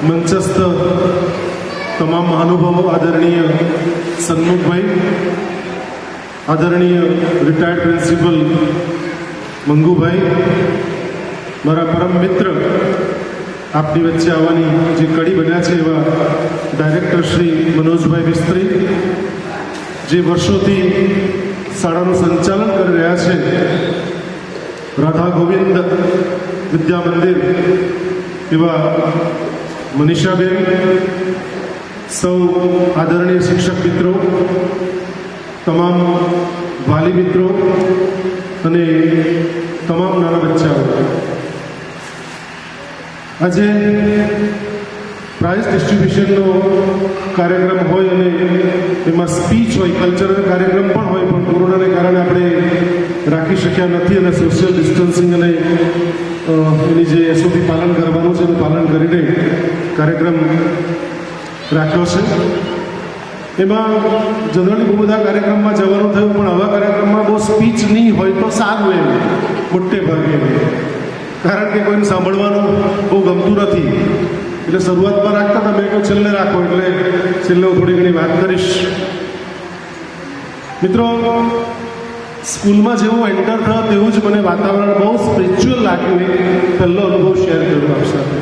મંચસ્થ તમામ મહાનુભાવો, આદરણીય સન્મુખભાઈ, આદરણીય રિટાયર્ડ પ્રિન્સિપલ મંગુભાઈ, મારા પરમ મિત્ર, આપની વચ્ચે આવવાની જે કડી બન્યા છે એવા ડાયરેક્ટર શ્રી મનોજભાઈ મિસ્ત્રી, જે વર્ષોથી શાળાનું સંચાલન કરી રહ્યા છે, રાધા ગોવિંદ વિદ્યા મંદિર એવા મનીષાબેન, સૌ આદરણીય શિક્ષક મિત્રો, તમામ વાલી મિત્રો અને તમામ નાના બચ્ચાઓ, આજે પ્રાઇઝ ડિસ્ટ્રીબ્યુશનનો કાર્યક્રમ હોય અને એમાં સ્પીચ હોય, કલ્ચરલ કાર્યક્રમ પણ હોય, પણ કોરોનાને કારણે આપણે રાખી શક્યા નથી અને સોશિયલ ડિસ્ટન્સિંગ અને એની જે એસઓપી પાલન કરવાનું છે એનું પાલન કરીને કાર્યક્રમ રાખ્યો છે. એમાં જનરલી બહુ બધા કાર્યક્રમમાં જવાનું થયું, પણ આવા કાર્યક્રમમાં બહુ સ્પીચ નહીં હોય તો સારું એમ મોટે ભાગે, કારણ કે કોઈને સાંભળવાનું બહુ ગમતું નથી. એટલે શરૂઆતમાં રાખતા હતા, મેં કહ્યું છેલ્લે રાખો, એટલે છેલ્લે હું થોડી ઘણી વાત કરીશ. મિત્રો, સ્કૂલમાં જેવું એન્ટર થયો તેવું જ મને વાતાવરણ બહુ સ્પિરિચ્યુઅલ લાગ્યું. એ પહેલો અનુભવ શેર કર્યો આપ સાથે.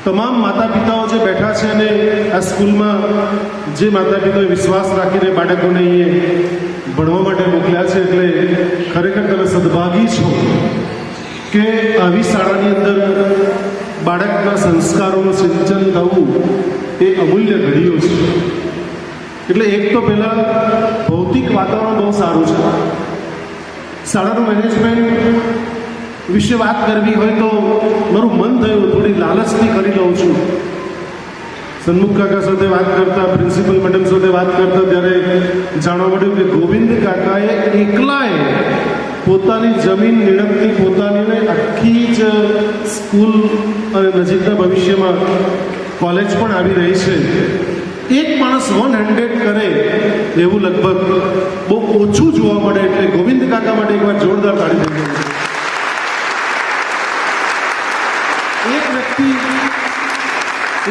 તમામ માતા પિતાઓ જે બેઠા છે અને આ સ્કૂલમાં જે માતા પિતાએ વિશ્વાસ રાખીને બાળકોને અહીંયા ભણવા માટે મોકલ્યા છે, એટલે ખરેખર તમે સદભાગી છો કે આવી શાળાની અંદર બાળકના સંસ્કારોનું સિંચન થવું એ અમૂલ્ય ઘડીઓ છે. એટલે એક તો પહેલાં ભૌતિક વાતાવરણ બહુ સારું છે. શાળાનું મેનેજમેન્ટ વિશે વાત કરવી હોય તો મારું મન થયું થોડી લાલચથી કરી લઉં છું. સન્મુખ કાકા સાથે વાત કરતા, પ્રિન્સિપલ મેડમ સાથે વાત કરતા, ત્યારે જાણવા મળ્યું કે ગોવિંદ કાકાએ એકલાએ પોતાની જમીન નિડકતી પોતાની આખી જ સ્કૂલ અને નજીકના ભવિષ્યમાં કોલેજ પણ આવી રહી છે, એક માણસ 100 કરે એવું લગભગ બહુ ઓછું જોવા મળે. એટલે ગોવિંદ કાકા માટે એકવાર જોરદાર તાળી થઈ ગઈ.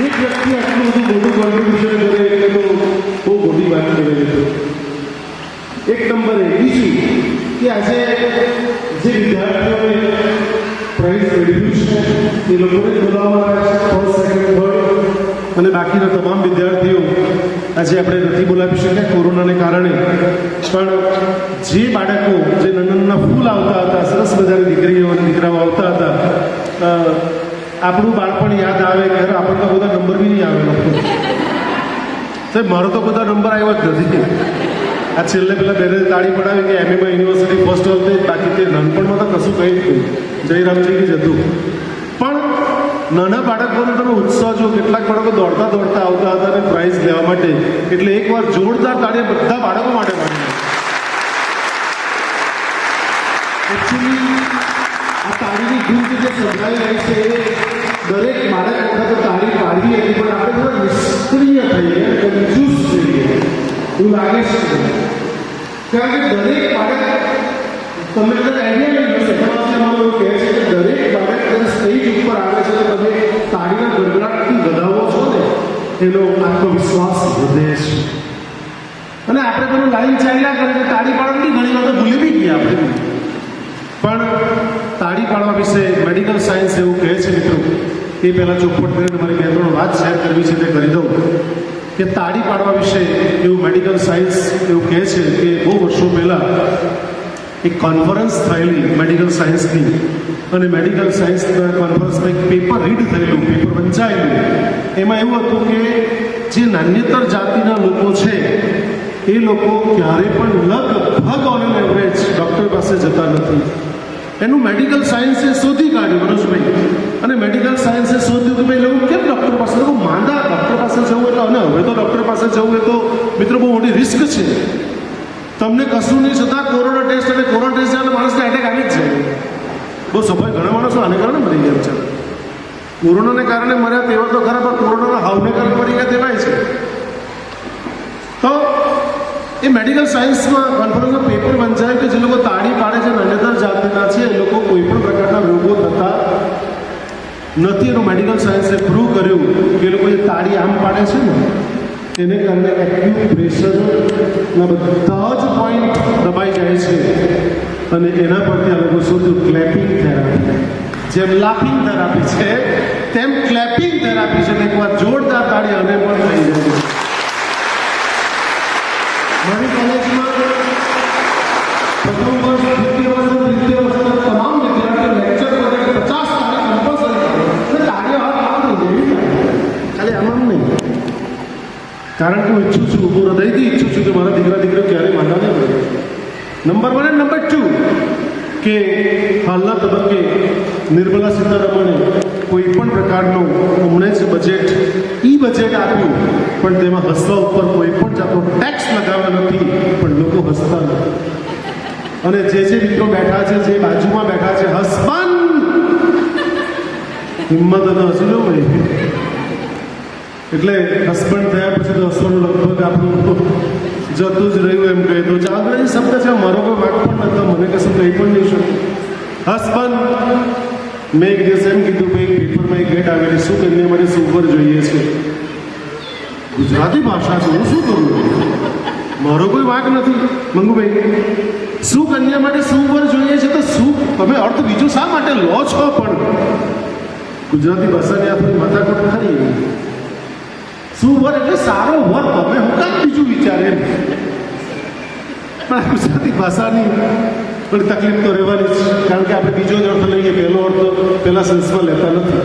એક વ્યક્તિ આટલું બધું મોટું કોન્ટ્રીબ્યુશન કરે એટલે તો બહુ મોટી વાત કહેવાય. એક નંબરે બીજું કે આજે જે વિદ્યાર્થીઓને પ્રાઇઝ મેળવ્યું છે એ લોકોને બોલાવવામાં આવે છે, ફર્સ્ટ, સેકન્ડ, થર્ડ, અને બાકીના તમામ વિદ્યાર્થીઓ આજે આપણે નથી બોલાવી શક્યા કોરોનાને કારણે. પણ જે બાળકો, જે નાના ફૂલ આવતા હતા, સરસ મજાની દીકરીઓ અને દીકરાઓ આવતા હતા, આપણું બાળપણ યાદ આવે કે આપણને તો બધા નંબર બી નહીં આવેલો. સાહેબ, મારો તો બધા નંબર આવ્યો જ નથી. આ છેલ્લે પેલા બેને તાળી પડાવી કે એમએમાં યુનિવર્સિટી ફર્સ્ટ વખતે, બાકી તે નાનપણમાં તો કશું કંઈ જ નહીં, જયરામજી જ હતું. પણ નાના બાળકોનો તમે ઉત્સાહ જો, કેટલાક બાળકો દોડતા દોડતા આવતા હતા અને પ્રાઇઝ લેવા માટે. એટલે એકવાર જોરદાર તાળી બધા બાળકો માટે પાડી. એકચ્યુઅલી આ તાળીની ધૂન જે સંભળાઈ રહી છે એ દરેક બાળક વખતે તાળી પાડવી હતી, પણ આપણે થોડા નિષ્ક્રિય થઈએ, કંજૂસ થઈએ એવું લાગે છે. કારણ કે દરેક બાળક, તમને કદાચ આઈડિયા નહીં હશે, એવું કહે છે કે દરેક બાળક જ્યારે સ્ટેજ ઉપર આવે છે તો તમે તાળીના ગડગડાટથી વધાવો છો ને, એનો આત્મવિશ્વાસ વધે છે. અને આપણે પેલું લાઈન ચાલ્યા કરે કે તાળી પાડવાની ઘણી વખત ભૂલી બી ગયા આપણે. પણ તાળી પાડવા વિશે મેડિકલ સાયન્સ એવું કહે છે મિત્રો, એ પહેલાં ચોખવટ કરીને મારી 2-3 વાત શેર કરવી છે તે કરી દઉં કે તાળી પાડવા વિશે એવું મેડિકલ સાયન્સ એવું કહે છે કે બહુ વર્ષો પહેલાં એક કોન્ફરન્સ થયેલી મેડિકલ સાયન્સની, અને મેડિકલ સાયન્સના કોન્ફરન્સમાં એક પેપર રીડ થયેલું, પેપર વંચાયેલું. એમાં એવું હતું કે જે નાન્યતર જાતિના લોકો છે એ લોકો ક્યારે પણ લગભગ ઓન એન એવરેજ ડૉક્ટર પાસે જતા નથી. એનું મેડિકલ સાયન્સે શોધી કાઢ્યું મનોજભાઈ. અને મેડિકલ સાયન્સે શોધ્યું કે ભાઈ લોકો કેમ ડૉક્ટર પાસે, લોકો માંદા ડૉક્ટર પાસે જવું એટલે, અને હવે તો ડૉક્ટર પાસે જવું એ તો મિત્રો બહુ મોટી રિસ્ક છે. તમને કશું નહીં છતાં કોરોના ટેસ્ટ, અને કોરોના ટેસ્ટ જાય માણસને એટેક આવી જ જાય. બહુ સફાઈ ઘણા માણસો આને કારણે મરી ગયા છે. કોરોનાને કારણે મર્યા તેવા તો ખરા, પણ કોરોનાના હાવને કારણે મરી ગયા તેવાય છે. તો એ મેડિકલ સાયન્સમાં કોન્ફરન્સમાં પેપર વંચાયું કે જે લોકો તાળી પાડે છે, નાન્યતર જાતિના છે, એ લોકો કોઈ પણ પ્રકારના રોગો થતા નથી એનું મેડિકલ સાયન્સે પ્રૂવ કર્યું કે એ લોકો જે તાળી આમ પાડે છે ને એને કારણે એક્યુટ પ્રેશરના બધા જ પોઈન્ટ દબાઈ જાય છે અને એના પરથી આ લોકો શોધ્યું ક્લેપિંગ થેરાપી. જેમ લાફિંગ થેરાપી છે તેમ ક્લેપિંગ થેરાપી છે. એકવાર જોરદાર તાળી અને પણ થઈ જાય. મારી કોલેજમાં પ્રથમ વર્ષ, દ્વિતીય વર્ષ, તૃતીય વર્ષના તમામ વિદ્યાર્થીઓ લેક્ચર કરે 50 તાળી કમ્પલસરી કરે. તાળીઓ હાથ આમ થઈ જાય, ખાલી આમ નહીં. કારણ કે હું ઈચ્છું છું, હું હૃદયથી ઈચ્છું છું કે મારા દીકરા દીકરીઓ ક્યારેય માંદા નહીં પડે. નંબર 1 અને નંબર 2 કે હાલના તબક્કે નિર્મલા સીતારમણે કોઈ પણ પ્રકારનું હમણે જ બજેટ આપ્યું પણ તેમાં હસવા ઉપર કોઈ પણ જાતનો ટેક્સ લગાવ્યો નથી, પણ લોકો હસતા નથી. અને જે મિત્રો બેઠા છે, જે બાજુમાં બેઠા છે, હસબન્ડ હિંમત અને હસી લો ભાઈ. એટલે હસબન્ડ થયા પછી તો હસવાનું લગભગ આપણું જતું જ રહ્યું એમ કહે તો અંગ્રેજી શબ્દ છે, મારો કોઈ વાક પણ નતો, મને કશું કંઈ પણ નહીં શકું. હસબન્ડ મેં એક દિવસ એમ કીધું કે પેપરમાં એક ગેટ આવેલી, શું કન્યા માટે સુપર જોઈએ છે. ગુજરાતી ભાષા છે, હું શું કરું, મારો કોઈ વાક નથી. મંગુભાઈ, શું કન્યા માટે સુવર જોઈએ છે તો શું તમે અર્થ બીજું શા માટે લો છો? પણ ગુજરાતી ભાષાની આપણી માથાકૂટ ખરી. સુવર એટલે સારો વર, તમે હું કાંઈ બીજું વિચારે. પણ ગુજરાતી ભાષાની થોડી તકલીફ તો રહેવાની જ, કારણ કે આપણે બીજો જ અર્થ લઈએ, પહેલો અર્થ પહેલા સેન્સમાં લેતા નથી.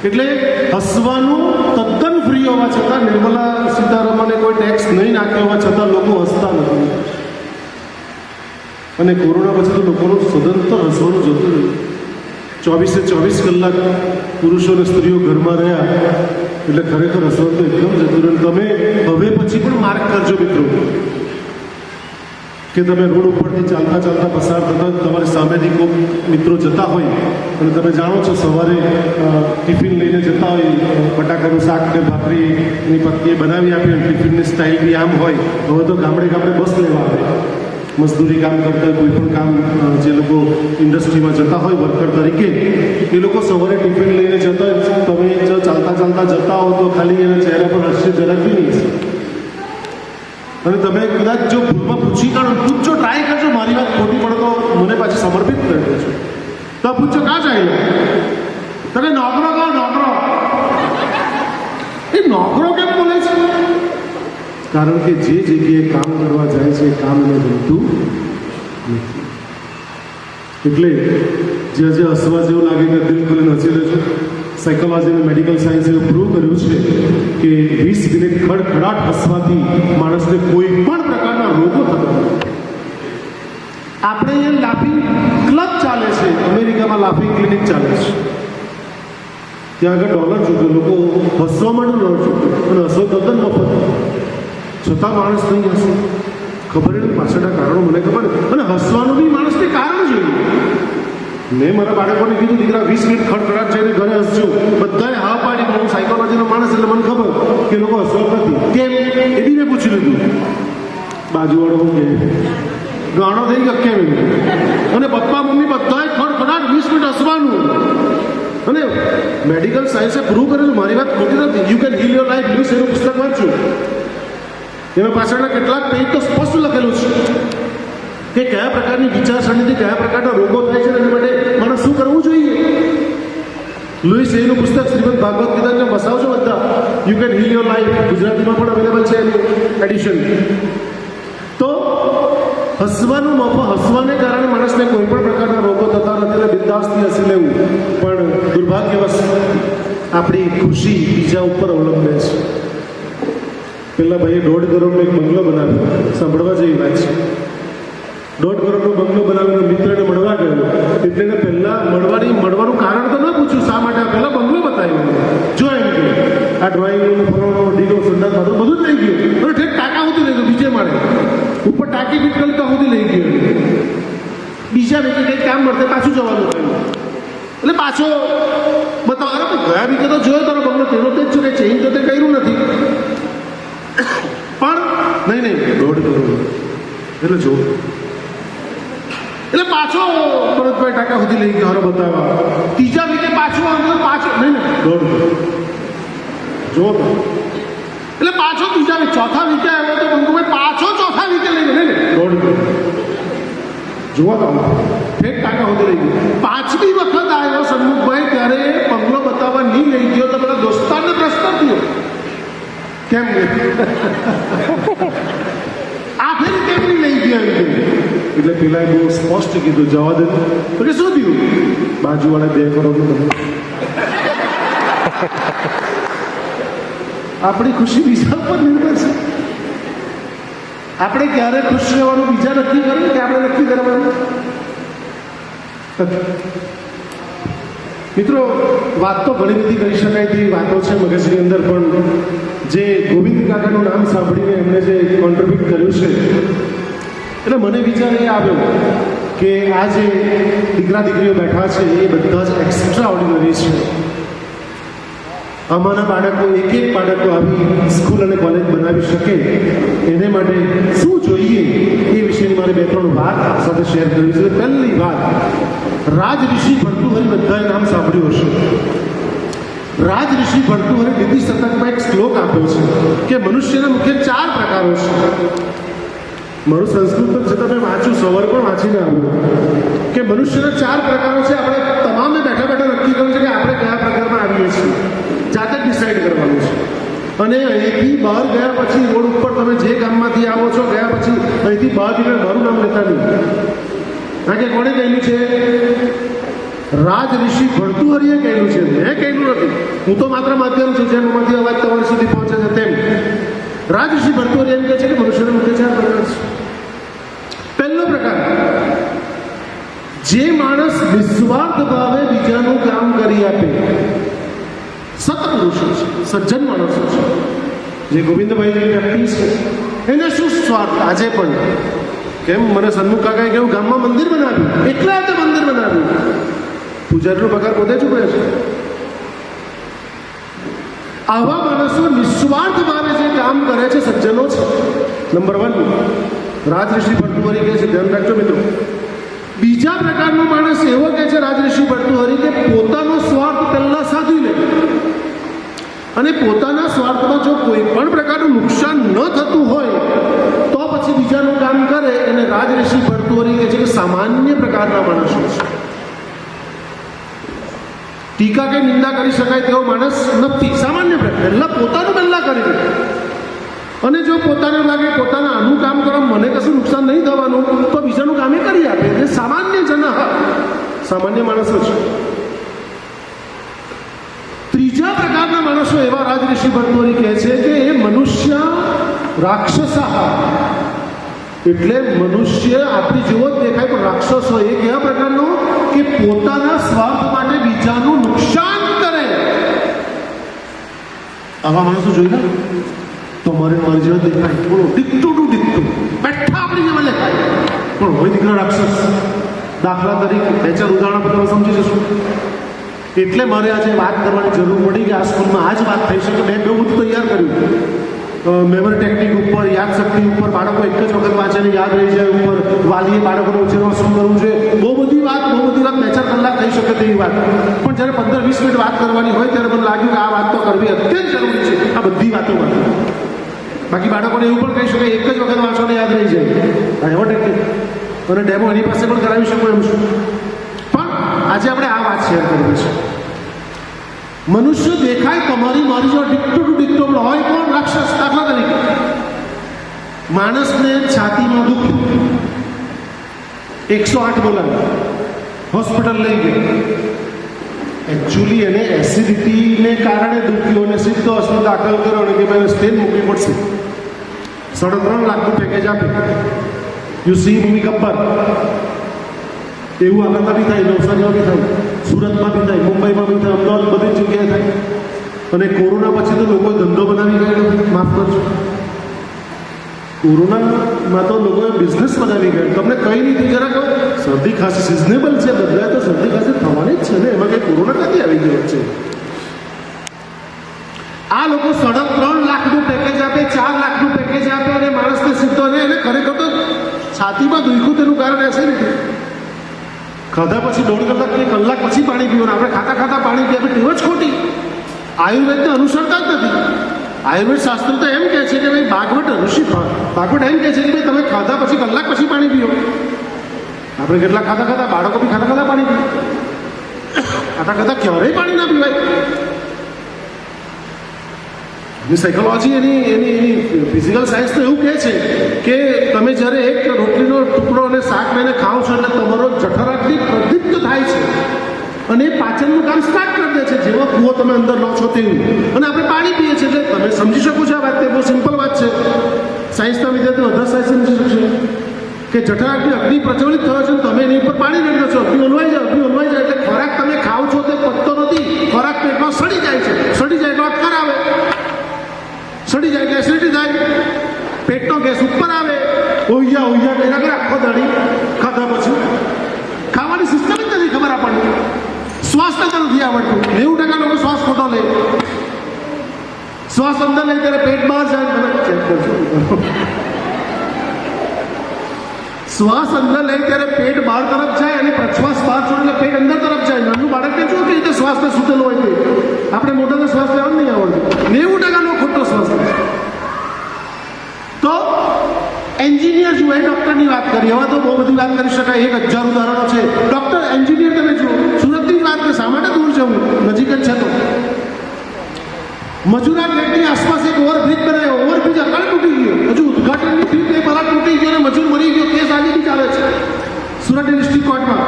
એટલે હસવાનું તદ્દન ફ્રી હોવા છતાં, નિર્મલા સીતારમણે કોઈ ટેક્સ નહીં નાખ્યો હોવા છતાં લોકો હસતા નથી. અને કોરોના પછી તો લોકોનું સદંતર હસવાનું જતું રહ્યું. 24 કલાક પુરુષો અને સ્ત્રીઓ ઘરમાં રહ્યા એટલે ખરેખર હસવાનું તો એકદમ જતું રહ્યું. તમે હવે પછી પણ માર્ક કરજો મિત્રો કે તમે રોડ ઉપરથી ચાલતા પસાર થતા તમારી સામેથી કોઈ મિત્રો જતા હોય અને તમે જાણો છો સવારે ટિફિન લઈને જતા હોય, બટાકાનું શાક ને ભાખરીની પત્નીએ બનાવી આપી હોય, ટિફિનની સ્ટાઇલ બી આમ હોય. હવે તો ગામડે બસ લેવા આવે, મજદૂરી કામ કરતા હોય, કોઈ પણ કામ જે લોકો ઇન્ડસ્ટ્રીમાં જતા હોય વર્કર તરીકે, એ લોકો સવારે ટિફિન લઈને જતા હોય. તમે જો ચાલતા જતા હો તો ખાલી એના ચહેરા પર હાસ્ય જરાક બી નહીં. અને તમે કદાચ જો ભૂલમાં પૂછી કાઢો, પૂછજો, ટ્રાય કરજો, મારી વાત ખોટી પડે તો મને પાછી સમર્પિત કરી દેજો. તો પૂછજો કાં જાય તમે નોકરો કહો, નોકરો એ નોકરો કેમ બોલે છે? કારણ કે જે જગ્યાએ કામ કરવા જાય છે એ કામ એને ગમતું નથી. એટલે જે હસવા જેવું લાગે કે દિલ ખોલીને હસી લેજો. સાયકોલોજી અને મેડિકલ સાયન્સે એવું પ્રૂવ કર્યું છે કે 20 મિનિટ ખડખડાટ હસવાથી માણસને કોઈ પણ પ્રકારના રોગો થતા નથી. આપણે અહીંયા લાફિંગ ક્લબ ચાલે છે, અમેરિકામાં લાફિંગ ક્લિનિક ચાલે છે. ત્યાં આગળ ડોલર ચૂકે, લોકો હસવા માટે ડોલર ચૂકે અને હસવો તદ્દન મફત, છતાં માણસ નહીં હશે. ખબર નહીં પાછળના કારણો મને ખબર, અને હસવાનું બી માણસને કારણ જોઈએ. મેં મારા બાળકોને કીધું, દીકરા 20 મિનિટ ખડખડાટ જઈને ઘરે હસજો. બધાએ હા પાડી. હું સાયકોલોજીનો માણસ એટલે મને ખબર કે લોકો હસવા નથી. કેમ એ બી મેં પૂછી લીધું. બાજુવાળો કે ગાણો થઈ ગયો કેમ? અને પપ્પા મમ્મી બધાએ ખડખડાટ 20 મિનિટ હસવાનું. અને મેડિકલ સાયન્સે પ્રૂવ કરેલું, મારી વાત ખોટી નથી. You can heel your life news એનું પુસ્તક વાંચું. એમાં પાછળના કેટલાક પેજ તો સ્પષ્ટ લખેલું છે કે કયા પ્રકારની વિચારસરણીથી કયા પ્રકારના રોગો થાય છે, એના માટે માણસ શું કરવું જોઈએ. લુઈસ એનું પુસ્તક શ્રીમદ ભાગવત ગીતા બસાવજો બધા. You can heel your life, ગુજરાતીમાં પણ અવેલેબલ છે એનું એડિશન. તો હસવાને કારણે માણસને કોઈ પણ પ્રકારના રોગો થતા નથી. એટલે બિંદાસથી હસી લેવું. પણ દુર્ભાગ્યવશ આપણી ખુશી બીજા ઉપર અવલંબે છે. પેલા ભાઈએ 1.5 કરોડનો એક બંગલો બનાવ્યો, સાંભળવા જેવી વાત છે. 1.5 કરોડનો બંગલો બનાવીને મિત્રને મળવા ગયો. મિત્રને પહેલાં મળવાનું કારણ તો ન પૂછ્યું શા માટે, પહેલાં બંગલો બતાવ્યો. જો એમ કે આ ડ્રોઈંગનું ફરવાનો ડીગો સંદાસ બધું જ લઈ ગયું. અને ઠેક ટાંકા સુધી લઈ ગયો, બીજે માળે ઉપર ટાંકી ફીટ કરી તો સુધી લઈ ગયો. બીજા વ્યક્તિ કંઈક કામ મળશે પાછું જવાનું થયું. એટલે પાછો બતાવો, ગયા વીકે તો જોયો તારો બંગલો તેનો તે જ છે, ચેન્જ તો તે કર્યું નથી. પણ નહીં 1.5 કરોડ એટલે જો એટલે પાછો ભરતભાઈ ટાંકા સુધી લઈ ગયો હારો બતાવવા. ત્રીજા વીકે પાછો આવ્યો, પાછો નહીં ને દોઢ જો તો એટલે પાછો ત્રીજા વીક, ચોથા વીકે આવ્યો તો બંકુભાઈ પાછો ચોથા વીકે લઈ ગયો ને દોઢ જુઓ તો ઠેક ટાંકા સુધી લઈ ગયો. પાંચમી વખત આવ્યો સન્મુખભાઈ ત્યારે બંગલો બતાવવા નહીં લઈ ગયો તો પેલા દોસ્તારને પ્રશ્ન થયો કેમ આ ફેર કેમ નહીં લઈ ગયા એટલે પેલા બહુ સ્પષ્ટ કીધું જવા દે તો કે શું થયું બાજુવાળા 2 કરોડનું બધું આપણી ખુશી બીજા ઉપર નિર્ભર છે. આપણે ક્યારે ખુશ રહેવાનું બીજા નક્કી કરીએ કે આપણે નક્કી કરવાનું. મિત્રો વાત તો ઘણી બધી કરી શકાય તેવી વાતો છે મગજની અંદર, પણ જે ગોવિંદ કાકાનું નામ સાંભળીને એમણે જે કોન્ટ્રીબ્યુટ કર્યું છે એટલે મને વિચાર એ આવ્યો કે આ જે દીકરા દીકરીઓ બેઠા છે એ બધા જ એક્સ્ટ્રા ઓર્ડિનરી છે. અમારા બાળકો એક બાળકો આવી સ્કૂલ અને કોલેજ બનાવી શકે એને માટે શું જોઈએ એ વિશેની મારે 2-3 વાત આપ સાથે શેર કરવી છે. પહેલી વાત, રાજઋષિ ભર્તૃહરિ બધાએ નામ સાંભળ્યું હશે. રાજઋષિ ભર્તૃહરિ નીતિ શતકમાં એક શ્લોક આપ્યો છે કે મનુષ્યના મુખ્ય 4 પ્રકારો છે. મારું સંસ્કૃત છે તમે વાંચ્યું, સવાર પણ વાંચીને આવ્યું કે મનુષ્યના 4 પ્રકારો છે. આપણે તમામે બેઠા બેઠા નક્કી કર્યું છે કે આપણે કયા પ્રકારમાં આવીએ છીએ, જાતે ડિસાઈડ કરવાનું છે. અને અહીંથી બહાર ગયા પછી રોડ ઉપર તમે જે ગામમાંથી આવો છો ગયા પછી અહીંથી બહાર જઈને મારું નામ લેતા નહીં. કારણ કે કોણે કહેલું છે? રાજઋષિ ભર્તૃહરિએ કહેલું છે, મેં કહેલું નથી. હું તો માત્ર માધ્યમ છું જેમાંથી અવાજ તમારી સુધી પહોંચે છે તેમ. રાજઋષિ ભર્તૃહરિ એમ કહે છે કે મનુષ્યના મુખ્ય 4 પ્રકાર છે. પહેલો પ્રકાર, જે માણસ નિસ્વાર્થ ભાવે બીજાનું કામ કરી આપે, સત્પુરુષો છે, સજ્જન માણસો છે. જે ગોવિંદભાઈની વ્યક્તિ છે એને શું સ્વાર્થ આજે પણ કેમ મને સન્મુખ કાકાએ કહ્યું ગામમાં મંદિર બનાવ્યું, એટલા માટે મંદિર બનાવ્યું. પૂજારીનો પગાર પોતે ચૂકવે છે. આવા માણસો નિસ્વાર્થ ભાવે જે કામ કરે છે સજ્જનો છે. નંબર 1 રાજઋષિ ભર્તૃહરિ કહે છે, ધ્યાન રાખજો મિત્રો. બીજા પ્રકારનો માણસ એવો કહે છે રાજઋષિ ભર્તૃહરિ કે પોતાનો સ્વાર્થ પહેલા સાધી લે અને પોતાના સ્વાર્થમાં જો કોઈ પણ પ્રકારનું નુકસાન ન થતું હોય તો પછી બીજાનું કામ કરે. એને રાજઋષિ ભર્તૃહરિ કહે છે કે સામાન્ય પ્રકારના માણસો છે. ટીકા કે નિંદા કરી શકાય તેવો માણસ નથી. સામાન્ય પહેલા પોતાનું પહેલા કરી દે અને જો પોતાને લાગે પોતાના આનું કામ કરવા મને કશું નુકસાન નહીં થવાનું તો બીજાનું કામ એ કરી આપે. એટલે સામાન્ય જન, સામાન્ય માણસો છે. ત્રીજા પ્રકારના માણસો એવા રાજઋષિ ભર્તૃહરિ કહે છે કે એ મનુષ્ય રાક્ષસા, એટલે મનુષ્ય આપણી જેવો જ દેખાય પણ રાક્ષસ હોય. એ કેવા પ્રકારનો કે પોતાના સ્વાર્થ માટે બીજાનું નુકસાન કરે. આવા માણસો જોઈને તો મારી જેવો દેખાય, બોલો ડીકટું ટુ ડીકટું બેઠા આપણી જેવા દેખાય પણ હોય દીકરા રાક્ષસ. દાખલા તરીકે 2-4 ઉદાહરણ તમે સમજી જશો. એટલે મારે આજે વાત કરવાની જરૂર પડી કે આ સ્કૂલમાં આ જ વાત થઈ શકે. મેં બહુ બધું તૈયાર કર્યું, મેમરી ટેકનિક ઉપર, યાદશક્તિ ઉપર, બાળકો એક જ વખત વાંચીને યાદ રહી જાય ઉપર, વાલીએ બાળકોને ઉછેરમાં શું કરવું છે, બહુ બધી વાત 2-4 કલાક થઈ શકે તેવી વાત. પણ જ્યારે 15-20 મિનિટ વાત કરવાની હોય ત્યારે મને લાગ્યું કે આ વાત તો કરવી અત્યંત જરૂરી છે આ બધી વાતોમાં. બાકી બાળકોને એવું પણ કહી શકે એક જ વખત વાંચોને યાદ રહી જાય, એવો ટેકનિક અને ડેમો એની પાસે પણ કરાવી શકો એમ છું. પણ આજે આપણે આ વાત શેર કરવી છે. મનુષ્ય દેખાય તમારી મારી જો ડીકટો ટુ ડીકટો હોય કોણ? રાક્ષસ. દાખલા તરીકે માણસને છાતીમાં દુખ્યું, 108 બોલાવ્યું, હોસ્પિટલ લઈ ગયો. એકચ્યુઅલી એને એસિડિટીને કારણે દુખ્યું અને સીધો હોસ્પિટલ દાખલ કર્યો અને કે ભાઈ સ્ટેજ મૂકવી પડશે. 3.5 લાખનું પેકેજ આપે. You C movie Gabbar. એવું આગળમાં બી થાય, નવસારીમાં બી થાય, સુરતમાં બી થાય, મુંબઈમાં બી થાય, અમદાવાદ બધી જગ્યાએ થાય. અને કોરોના પછી તો લોકો ધંધો બનાવી ગયો. માફ કરજો, કોરોનામાં તો લોકોએ બિઝનેસ બનાવી ગયો. તમને કઈ નહીં જરાક શરદી ખાંસી સિઝનેબલ છે, બધાએ તો શરદી ખાંસી થવાની જ છે ને, એમાં કંઈ કોરોના ક્યાંથી આવી ગયો છે? આ લોકો 3.5 લાખનું પેકેજ આપે, 4 લાખનું પેકેજ આપે અને માણસને સીધો ને એને ખરેખર તો છાતીમાં દુખ્યું તેનું કારણ એસિડિટી. ખાધા પછી 1.5 કલાક કે કલાક પછી પાણી પીવાનું. આપણે ખાતા ખાતા પાણી પીએ આપણે ટેવ જ ખોટી. આયુર્વેદને અનુસરતા જ નથી. આયુર્વેદ શાસ્ત્ર તો એમ કહે છે કે ભાઈ ભાગવત એમ કહે છે કે ભાઈ તમે ખાધા પછી કલાક પછી પાણી પીઓ. આપણે કેટલા ખાતા ખાતા બાળકો બી ખાતા ખાતા પાણી પીએ. ખાતા ખાતા ક્યારેય પાણી ના પીવાય. સાયકોલોજી એની ફિઝિકલ સાયન્સ તો એવું કહે છે કે તમે જ્યારે એક રોટલીનો ટુકડો અને શાક લઈને ખાઓ છો એટલે તમારો જઠરાગ્નિ પ્રદીપ્ત થાય છે અને એ પાચનનું કામ સ્ટાર્ટ કરી દે છે. જેવો કૂવો તમે અંદર લો છો તેવું. અને આપણે પાણી પીએ છીએ એટલે તમે સમજી શકો છો આ વાત. તે બહુ સિમ્પલ વાત છે. સાયન્સના વિદ્યાર્થીઓ બધા સાયન્સ સમજી શકશે કે જઠરાગ્નિ અગ્નિ પ્રજ્વલિત થયો છે તમે એની ઉપર પાણી રેડો છો. અગ્નિ ઓલવાઈ જાય એટલે ખોરાક તમે ખાઓ છો તે પતતો નથી. ખોરાક પેટમાં સડી જાય છે. સડી જાય એટલે અટકાર આવે. સડી જાય એટલે એસિડિટી થાય. પેટનો ગેસ ઉપર આવે. ઓહિયા કર્યા કરે આખો દાડી ખાધા પછી. ખાવાની સિસ્ટમ જ નથી ખબર આપણને. શ્વાસ નથી આવડતું. 90% લોકો શ્વાસ ખોટો લે. શ્વાસ અંદર લે ત્યારે પેટ બહાર જાય. તમે ચેક કરજો. શ્વાસ અંદર લે ત્યારે પેટ બહાર તરફ જાય અને પ્રશ્વાસ બહાર છોડે એટલે પેટ અંદર તરફ જાય. નાનું બાળકને શું કે રીતે શ્વાસને સૂતેલો હોય તે આપણે મોટાને શ્વાસ લેવાનું નહીં આવડતું. 90% લોકો ખોટો શ્વાસ લે. તો એન્જિનિયર જુઓ, ડૉક્ટરની વાત કરી. હવે તો બહુ બધી વાત કરી શકાય. 1000 ઉદાહરણો છે. ડૉક્ટર એન્જિનિયર તમે જુઓ. સુરતની જ વાત કરી. શા માટે દૂર જવું? નજીક જ છે. તો મજુરા ગેટની આસપાસ એક ઓવરબ્રિજ બનાવ્યો. ઓવરબ્રિજ અકાળ તૂટી ગયો. હજુ ઉદઘાટનની ફી તે પહેલાં તૂટી ગયો અને મજૂર મરી ગયો. કેસ આજે બી ચાલે છે સુરતની ડિસ્ટ્રિક્ટ કોર્ટમાં.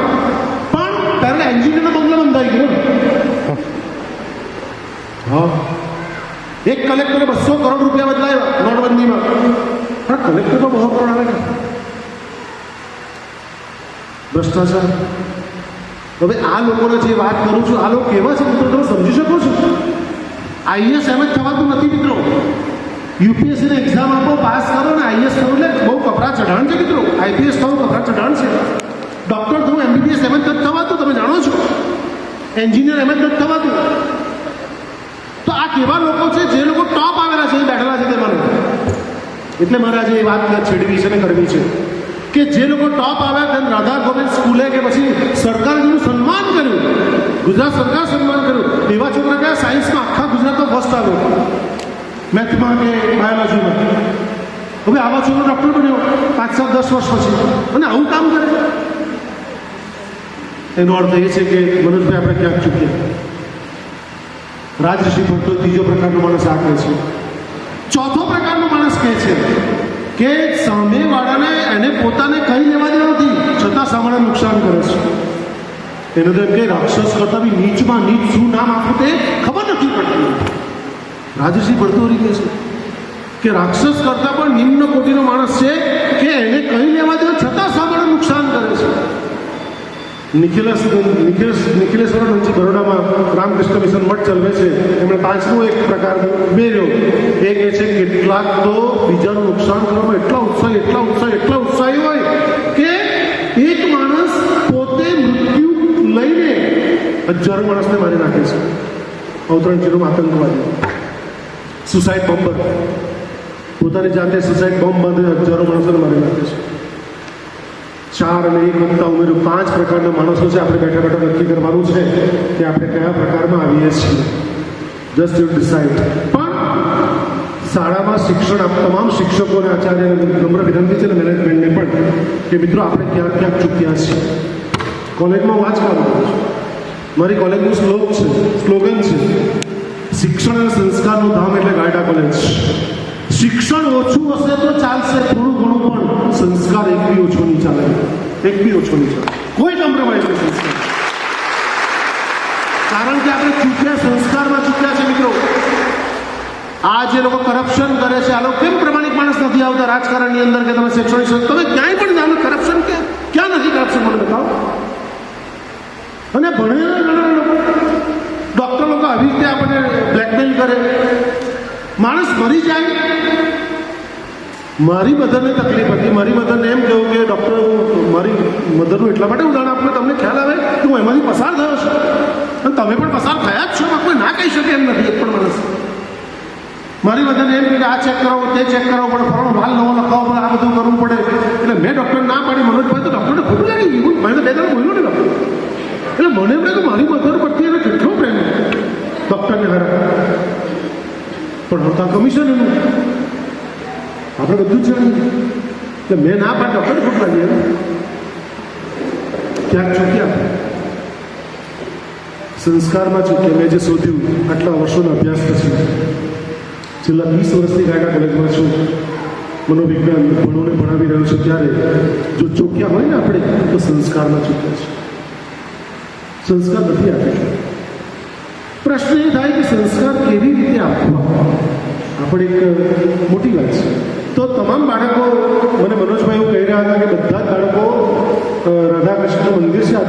પણ પહેલા એન્જિનિયરનો બંગલો બંધાઈ ગયો. હા, એક કલેક્ટરે 200 કરોડ રૂપિયા બદલાવ્યા નોટબંધીમાં. પણ કલેક્ટર તો 200 કરોડ આવે. ભ્રષ્ટાચાર. હવે આ લોકોને જે વાત કરું છું, આ લોકો કેવા છે મિત્રો તમે સમજી શકો છો? આઈએસ એમ જ થવાતું નથી મિત્રો. યુપીએસસીની એક્ઝામ આપો, પાસ કરો ને આઈએસ થવું એટલે બહુ કપરા ચઢાણ છે મિત્રો. આઈપીએસ થવું કપરા ચઢાણ છે. ડૉક્ટર થવું, એમબીબીએસ એમ જ નથી થવાતું. તમે જાણો છો. એન્જિનિયર એમ જ નથી થવાતું. તો આ કેવા લોકો છે જે લોકો ટોપ આવેલા છે, બેઠેલા છે તે મને. એટલે મારે આજે એ વાત છેડવી છે ને કરવી છે કે જે લોકો ટોપ આવ્યા તેમ રાધા ગોવિંદ સ્કૂલે કે પછી સરકારે જેનું સન્માન કર્યું, ગુજરાત સરકાર સન્માન કર્યું, એવા છોકરા કયા સાયન્સમાં આખા ગુજરાતમાં ફર્સ્ટ આવ્યો, મેથમાં કે બાયોલોજીમાં. હવે આવા છોકરો ડૉક્ટર બન્યો 5, 7, 10 વર્ષ પછી અને આવું કામ કરે. એનો અર્થ એ છે કે મનોજભાઈ આપણે ક્યાંક ચૂક્યા. રાજઋષિ ભટ્ટો ત્રીજો પ્રકારનો માણસ આ કહે છે. ચોથો પ્રકારનો માણસ કહે છે કે સામેવાળાને એને પોતાને કહી લેવા દેવા નથી, છતાં સામાન્ય નુકસાન કરે છે. એને તો એમ કે રાક્ષસ કરતા બી નીચમાં નીચ શું નામ આપવું તે ખબર નથી પડતી. રાજઋષિ ભટ્ટોરી કહે છે કે રાક્ષસ કરતા પણ નિમ્ન કોટીનો માણસ છે કે એને કહી લેવા દેવા છતાં સામાન્ય નુકસાન કરે છે. નિખિલેશ્વરાનંદજી બરોડામાં રામકૃષ્ણ મિશન મઠ ચલાવે છે. એમણે 5મો એક પ્રકાર ઉમેર્યો. એ કહે છે કેટલાક તો બીજાનું નુકસાન કરવામાં એટલા ઉત્સાહી હોય કે એક માણસ પોતે મૃત્યુ લઈને 1000 માણસને મારી નાખે છે. અવતરણજીનો આતંકવાદી, સુસાઇડ બોમ્બર, પોતાની જાતે સુસાઇડ બોમ્બ બાંધે 1000 માણસોને મારી નાખે છે. 4 અને 1 વત્તા ઉમેર્યું 5 પ્રકારના માણસો છે. આપણે બેઠા બેઠા નક્કી કરવાનું છે કે આપણે કયા પ્રકારમાં આવીએ છીએ. Just you decide. પણ શાળામાં શિક્ષણ તમામ શિક્ષકોને, આચાર્યને નમ્ર વિનંતી છે ને મેનેજમેન્ટને પણ કે મિત્રો આપણે ક્યાંક ચૂક્યા છીએ. કોલેજમાં હું આ જ કામ કરું છું. મારી કોલેજનું સ્લોગન છે શિક્ષણ અને સંસ્કારનું ધામ એટલે ગાયડા કોલેજ. શિક્ષણ ઓછું હશે તો ચાલશે, થોડું ઘણું, પણ સંસ્કાર એક બી ઓછો નહીં ચાલે. કોઈ કોમ્પ્રોમાઇઝ નહીં સંસ્કાર. કારણ કે આપણે ચૂક્યા, સંસ્કારમાં ચૂક્યા છે મિત્રો. આ જે લોકો કરપ્શન કરે છે, આ લોકો કેમ પ્રમાણિક માણસ નથી આવતા રાજકારણની અંદર કે તમે શૈક્ષણિક તમે ક્યાંય પણ જાણો કરપ્શન ક્યાં નથી કરપ્શન મને બતાવો. અને ભણેલા લોકો, ડૉક્ટર લોકો આવી રીતે આપણને બ્લેકમેલ કરે. માણસ મરી જાય. મારી મધરને તકલીફ હતી. મારી મધરને એમ કહ્યું કે ડૉક્ટર, મારી મધરનું એટલા માટે ઉદાહરણ આપવું તમને ખ્યાલ આવે કે હું એમાંથી પસાર થયો છું અને તમે પણ પસાર થયા જ છો. કોઈ ના કહી શકે એમ નથી એક પણ માણસ. મારી બધાને એમ કે આ ચેક કરાવો તે ચેક કરાવવો પડે, ફોર્મ હાલ નવો લખાવવો પડે, આ બધું કરવું પડે. એટલે મેં ડૉક્ટર ના પાડી, મનોજભાઈ તો ડૉક્ટરને ખોટું લાગી ગયું. મેં તો 2 દાડા બોલ્યો ને ડૉક્ટર. એટલે મને એમ લાગે મારી મધર પરથી એને કેટલો પ્રેમ ડૉક્ટરને હારા. પણ હતા કમિશન એનું આપણે બધું જ જાણીએ. એટલે મેં ના પાડી, ડૉક્ટરને ખોટું લાગી. ક્યાંક ચૂક્યા, સંસ્કારમાં ચૂક્યા. મેં જે શોધ્યું આટલા વર્ષોના અભ્યાસ પછી, છેલ્લા 20 વર્ષથી ગાયકા કોલેજમાં છું, મનોવિજ્ઞાન ભણાવી રહ્યો છું, ત્યારે જો ચોક્યા હોય ને આપણે તો સંસ્કારમાં ચૂક્યા છે. સંસ્કાર નથી આપીશું. પ્રશ્ન એ થાય કે સંસ્કાર કેવી રીતે આપવા, આપણે એક મોટી વાત છે. તો તમામ બાળકો, મને મનોજભાઈ એવું કહી રહ્યા હતા કે બધા જ બાળકો રાધાકૃષ્ણનું મંદિર છે આ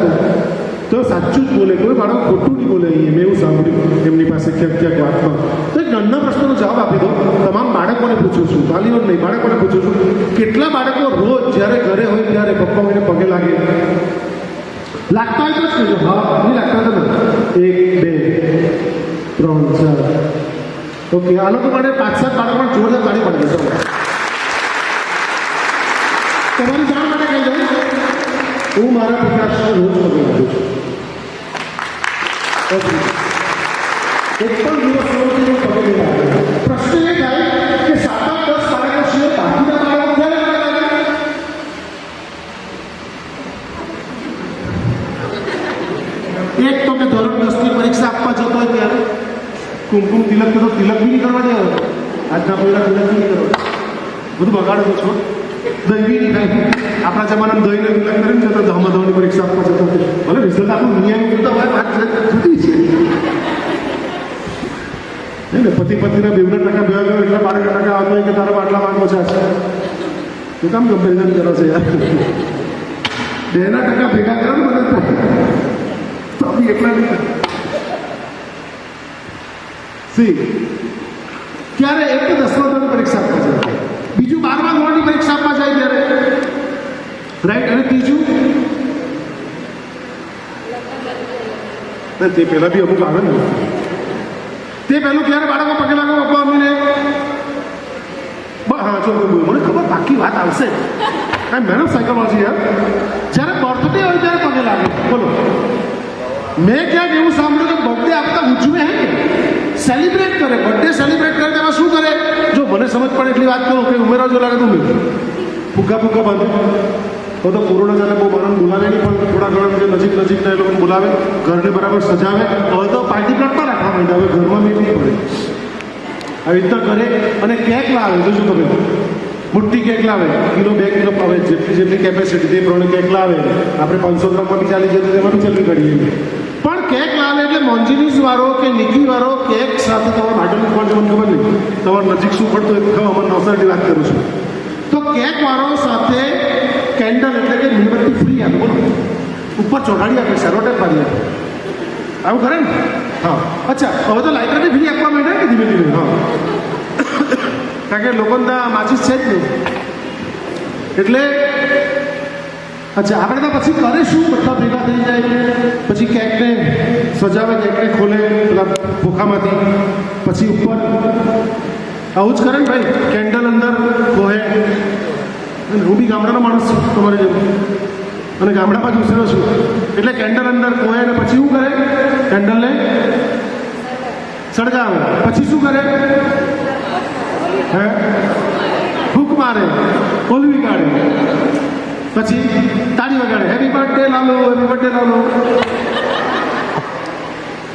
તો સાચું જ બોલે, કોઈ બાળક ખોટું નહીં બોલે. અહીં મેં એવું સાંભળ્યું એમની પાસે ક્યાંક વાતમાં. તો એક નાના પ્રશ્નનો જવાબ આપી દો. તમામ બાળકોને પૂછું છું, વાલીઓ નહીં, બાળકોને પૂછું છું, કેટલા બાળકો રોજ જ્યારે ઘરે હોય ત્યારે પપ્પા મને પગે લાગે? લાગતા હોય તો જ કહેજો. હા, નહીં લાગતા તો ને. 1 2 3 4 ઓકે. આ લોકો માટે 5-7 બાળકો પણ જોરદાર તાળી પાડી દેશો. તમારી જાણ માટે કહી દઉં, હું મારા પિતાશ્રીને રોજ પગે લાગું છું. એક પણ દિવસ પગે લાગે. પ્રશ્ન એ થાય કે 7-10 બાળકો છે, બાકીના બાળકો ક્યારે પગે લાગે? એક તો કે ધોરણ 10ની પરીક્ષા આપવા જતો હોય ત્યારે કુમકુમ તિલક તો તિલક બી નહીં કરવા દે. આજના પહેલા તિલક બી નહીં કરવા, બધું બગાડો છો. દહીં બી નહીં ખાય. આપણા જમાનામાં દહીંને તિલક કરીને જતો ધમાધમની પરીક્ષા આપવા જતો. ભલે રિઝલ્ટ આપણું નિયમ કરતા હોય, વાત જુદી છે ને. પતિ પત્નીના 2 ટકા ભેગા કરો એટલે 12 ટકા આવતો હોય કે તારા આટલા માર્ક ઓછા છે. તો કામ કમ્પેરિઝન કરો છો યાર? 2 ટકા ભેગા કરો ને બધા તો બી એટલા નહીં. ક્યારે એક તો 10મા ધોરણની પરીક્ષા આપવા જાય, બીજું 12મા ધોરણની પરીક્ષા આપવા જાય ત્યારે, રાઈટ. અને ત્રીજું તે પહેલા બી અમુક આવે ને, તે પહેલું ક્યારે બાળકો પગે લાગો પપ્પા મમ્મીને? હા જો મને ખબર, બાકી વાત આવશે. આઈ મેન ઓફ સાયકોલોજી યાર. જ્યારે બર્થડે હોય ત્યારે પગે લાગે. બોલો, મેં ક્યાંક એવું સાંભળ્યું કે બર્થડે આપતા ઉજવે હે, સેલિબ્રેટ કરે. બર્થડે સેલિબ્રેટ કરે તેમાં શું કરે? જો મને સમજ પડે એટલી વાત કરું કે ઉમેરા જો લાગે તો ઉમેર, ફુગ્ગા બાંધે. તો કોરોના ચાલે બહુ બાળાને બોલાવે નહીં, પણ થોડા ઘણા નજીકના એ લોકોને બોલાવે, ઘરને બરાબર સજાવે. હવે તો પાર્ટી પ્લોટમાં રાખવા માંડ્યા, હવે ઘરમાં મેં નહીં પડે. આવી રીતના કરે અને કેક લાવે. જોજો તમે, મોટી કેક લાવે, 1 કિલો 2 કિલો આવે, જેટલી કેપેસિટી તે પ્રમાણે કેક લાવે. આપણે 500 ગ્રામમાં બી ચાલી જતું, તેમાં બી ચલવી કાઢીએ. પણ કેક લાવે એટલે મોન્જીનીસ વાળો કે નિકી વાળો કેક સાથે તમારે માટલું પણ મને ખબર નહીં, તમારે નજીક શું પડતું હોય અમારે નવસારીની વાત કરું છું. તો કેક વાળો સાથે કેન્ડલ એટલે કે મીણબત્તી ફ્રી આપે. બોલો, ઉપર ચોટાડી આપે, સેરોટેપ પાડી આપે. આવું કરે ને? હા. અચ્છા, હવે તો લાઇટર બી ફ્રી આપવા માંડે ને ધીમે ધીમે. હા, કારણ કે લોકોને ત્યાં માચીસ છે જ નહીં. એટલે અચ્છા, આપણે તો પછી કરે શું? બધા ભેગા થઈ જાય, પછી કેકને સજાવે, કેકને ખોલે પેલા ભૂખામાંથી, પછી ઉપર આવું જ કરે ને ભાઈ. કેન્ડલ અંદર ખોહે. હું બી ગામડાનો માણસ છું તમારે જેમ, અને ગામડામાં જ ઉછેરો છું. એટલે કેન્ડલ અંદર ખોહે અને પછી શું કરે? કેન્ડલને સળગાવે. પછી શું કરે? હે, ફૂંક મારે, ઓલવી કાઢે, પછી તાળી વગાડે, happy birthday Lalo, happy birthday Lalo.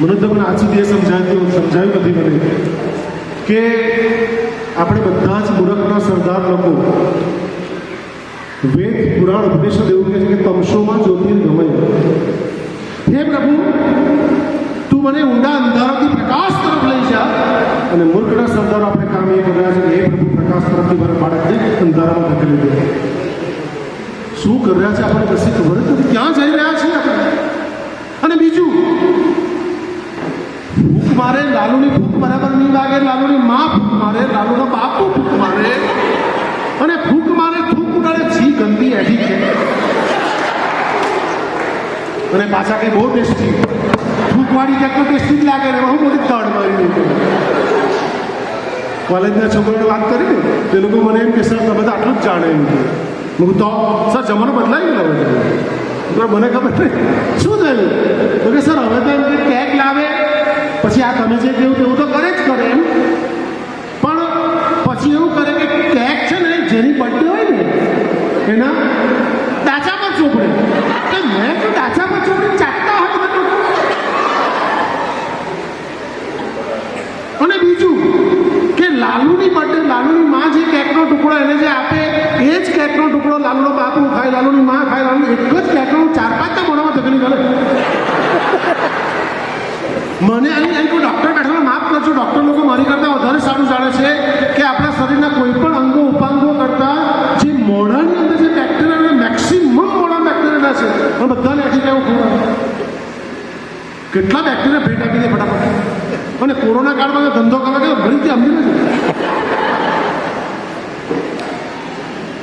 મને તમને આજ સુધી એ સમજાવ્યું નથી મને કે આપણે બધા જ મૂરખના સરદાર લોકો વેદ પુરાણ ઉપનિષદ એવું કહે છે કે તમશોમાં જ્યોતિર્ગમય. હે પ્રભુ, તું મને ઊંડા અંધારાથી પ્રકાશ તરફ લઈ જા. અને મૂર્ખના સરદારો આપણે કામ એ કર્યા છે કે હે પ્રભુ, પ્રકાશ તરફથી મારા બાળકને અંધારામાં ધકેલી દે. શું કરી રહ્યા છે આપણે કશી ખબર જ નથી, ક્યાં જઈ રહ્યા છીએ આપણે. અને બીજું, ભૂખ મારે, લાલુની ભૂખ બરાબર નહીં વાગે, લાલુની માં ભૂખ મારે, લાલુનો બાપુ ભૂખ મારે, અને ભૂખ મારે થૂક ઉડાડે, જી ગંદી એડી છે. અને પાછા કે બહુ ટેસ્ટી, થૂકવાળી ક્યાંક તો ટેસ્ટી જ લાગે ને, બહુ મોટી તડ મારી. કોલેજના છોકરાઓને વાત કરી ને તે લોકો મને એમ કે સર તમે બધા આટલું જ જાણે એમ હું તો સર જમાનો બદલાઈ ગયો હવે મને ખબર નહીં શું થયું તો કે સર હવે તો એમ કે કેક લાવે પછી આ તમે જે કેવું તેવું તો કરે જ કરે એમ પણ પછી એવું કરે કે કેક છે ને જેની બર્થડે હોય ને એના ડાચા પર ચોપડે તો મેં તો ડાચા પર ચોપડી ચાટતા હોય અને બીજું કે લાલુની બર્થડે લાલુની માં જે કેકનો ટુકડો એને જે આપે એ જ કેકનો ટુકડો લાલુનો બાપુ ખાય લાલુની માં ખાય લાલુ એક જ કેકનો 4-5 મોઢામાં તકલીફ કરે મને અહીં કોઈ ડૉક્ટર બેઠેલો માફ કરજો ડૉક્ટર લોકો મારી કરતાં વધારે સારું જાણે છે કે આપણા શરીરના કોઈ પણ અંગો ઉપાંગો કરતાં જે મોઢાની અંદર જે બેક્ટેરિયા મેક્સિમમ મોઢા બેક્ટેરિયા છે પણ બધાને આથી કેવું ખબર કેટલા બેક્ટેરિયા ભેટ આપી દે ફટાફટ અને કોરોના કાળમાં ધંધો કરવા કે ભરીથી સમજી નથી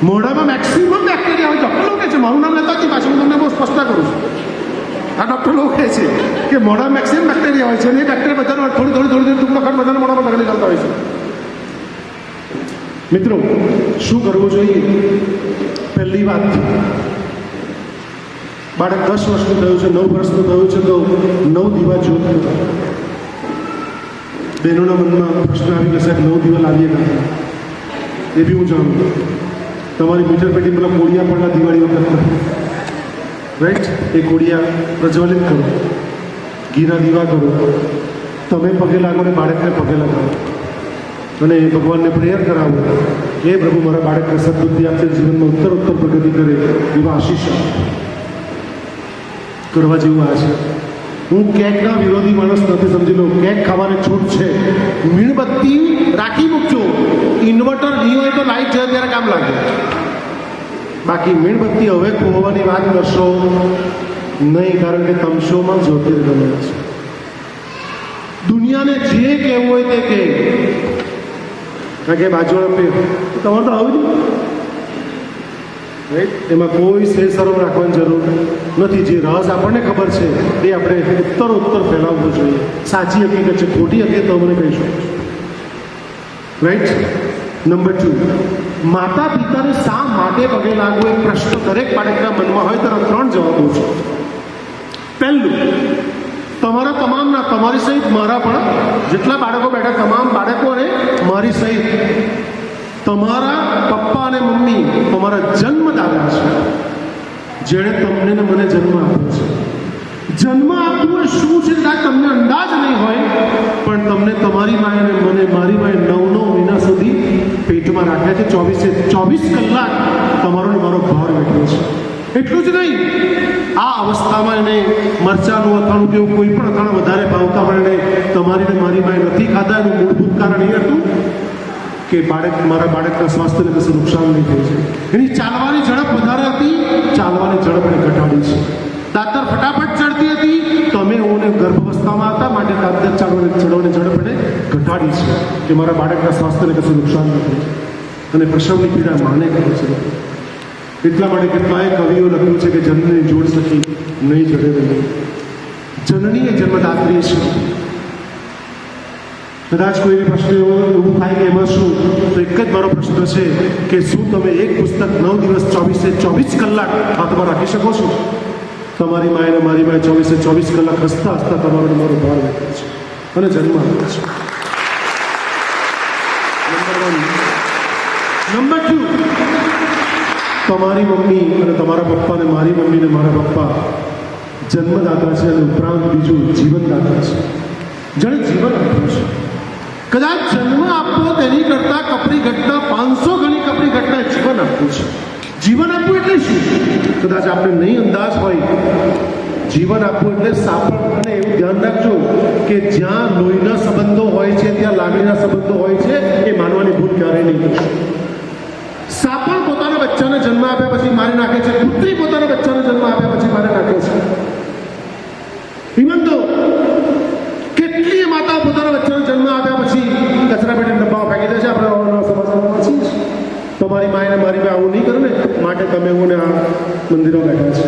મોઢામાં મેક્સિમમ બેક્ટેરિયા હોય ડૉક્ટર લોકો છે મારું નામ લેતા નથી પાછું હું તમને બહુ સ્પષ્ટ કરું છું આ ડૉક્ટર લોકો કહે છે કે મોઢા મેક્સિમમ બેક્ટેરિયા હોય છે અને એ બેક્ટેરિયા બધાનો થોડી ટુકડો ખડ બધાના મોઢામાં તકલીફ કરતા હોય છે મિત્રો શું કરવું જોઈએ પહેલી વાત બાળક 10 વર્ષનું થયું છે 9 વર્ષનું થયું છે તો 9 દીવા જ્યોત બહેનોના મનમાં પ્રશ્ન આવી જશે 9 દીવા લાવીએ કરતા એ બી હું જાણું તમારી મીટર પેટી પેલા કોડિયા પડના દિવાળી વખત રાઈટ એ કોડિયા પ્રજ્વલિત કરો ઘીના દીવા કરો તમે પગે લાગો ને બાળકને પગે લગાવો અને ભગવાનને પ્રેયર કરાવો એ પ્રભુ મારા બાળકને સદબુદ્ધિ આપશે જીવનમાં ઉત્તર પ્રગતિ કરે એવા આશીષ કરવા જેવું આ છે હું કેકના વિરોધી માણસ નથી સમજી લો કેક ખાવાની છૂટ છે મીણબત્તી રાખી મૂકજો ઇન્વર્ટર નહીં હોય તો લાઈટ જાય ત્યારે કામ લાગે બાકી મીણબત્તી હવે ખોવાની વાત કરશો નહીં કારણ કે તમશોમાં જ્યોતિર્ગમય છે દુનિયાને જે કહેવું હોય તે કહે કારણ કે બાજુવાળા પે તમારે તો આવું જ રાઈટ એમાં કોઈ શરમ રાખવાની જરૂર નથી જે રાજ આપણને ખબર છે એ આપણે ઉત્તર ફેલાવવો જોઈએ સાચી હકીકત છે ખોટી હકીકત તો મને કહીશું રાઈટ નંબર 2 માતા પિતાને શા માટે પગે લાગવો એ પ્રશ્ન દરેક બાળકના મનમાં હોય ત્યારે 3 જવાબો છે પહેલું તમારા તમામના તમારી સહિત મારા પણ જેટલા બાળકો બેઠા તમામ બાળકોને મારી સહિત તમારા પપ્પા અને મમ્મી તમારા જન્મદાતા છે જેણે તમને ને મને જન્મ આપ્યો છે જન્મ આપવો એ શું છે તમને અંદાજ નહીં હોય પણ તમને તમારી માએ અને મને મારી માએ 9 મહિના સુધી પેટમાં રાખ્યા છે 24 કલાક તમારો ને મારો ભાર બેઠો છે એટલું જ નહીં આ અવસ્થામાં એને મરચાનું અથાણું કે કોઈ પણ અથાણું વધારે ભાવતા પણ એને તમારી ને મારી માએ નથી ખાધા એનું મૂળભૂત કારણ એ હતું કે મારા બાળકના સ્વાસ્થ્યને કશું નુકસાન નહીં થયું છે એની ચાલવાની ઝડપ વધારે હતી ચાલવાની ઝડપ એને ઘટાડી છે દાંતર ફટાફટ ચડતી હતી તમે ઓને ગર્ભાવસ્થામાં હતા માટે દાંતર ચડવાની ઝડપ એને ઘટાડી છે કે મારા બાળકના સ્વાસ્થ્યને કશું નુકસાન ન થયું અને પ્રસવની પીડા માને કરે છે એટલા માટે કેટલાય કવિઓ લખ્યું છે કે જનની જોડ સખી નહીં જડે નહીં જનની એ જન્મદાત્રી છે કદાચ કોઈને પ્રશ્ન એવું થાય કે એમાં શું તો એક જ મારો પ્રશ્ન છે કે શું તમે એક પુસ્તક 9 દિવસ 24 કલાક હાથમાં રાખી શકો છો તમારી માએ અને મારી માએ 24 કલાક હસતા તમારો મારો ભાર રાખે છે અને જન્મ આપે છે નંબર 2 તમારી મમ્મી અને તમારા પપ્પા અને મારી મમ્મી અને મારા પપ્પા જન્મદાતા છે અને ઉપરાંત બીજું જીવનદાતા છે જેણે જીવન આપ્યું છે કદાચ જન્મ આપવો તેની કરતાં કપરી ઘટના 500 ગણી કપરી ઘટના જીવન આપવું છે જીવન આપવું એટલે શું કદાચ આપણે નહીં અંદાજ હોય જીવન આપવું એટલે સાપડ અને એવું ધ્યાન રાખજો કે જ્યાં લોહીના સંબંધો હોય છે ત્યાં લાગણીના સંબંધો હોય છે એ માનવાની ભૂલ ક્યારેય નહીં કરશો સાપણ પોતાના બચ્ચાને જન્મ આપ્યા પછી મારી નાખે છે પુત્રી પોતાના બચ્ચાને જન્મ આપ્યા પછી મારી નાખે છે ઇવન તો કેટલી માતાઓ પોતાના બચ્ચાને જન્મ આપ્યા પછી કચરા પેટી ડબ્બાઓ ફેંકી દે છે આપણે સમાચારમાં વાંચીએ છીએ તમારી માએ મારી માએ આવું નહીં કરે ને માટે તમે હું આ મંદિરો બેઠા છે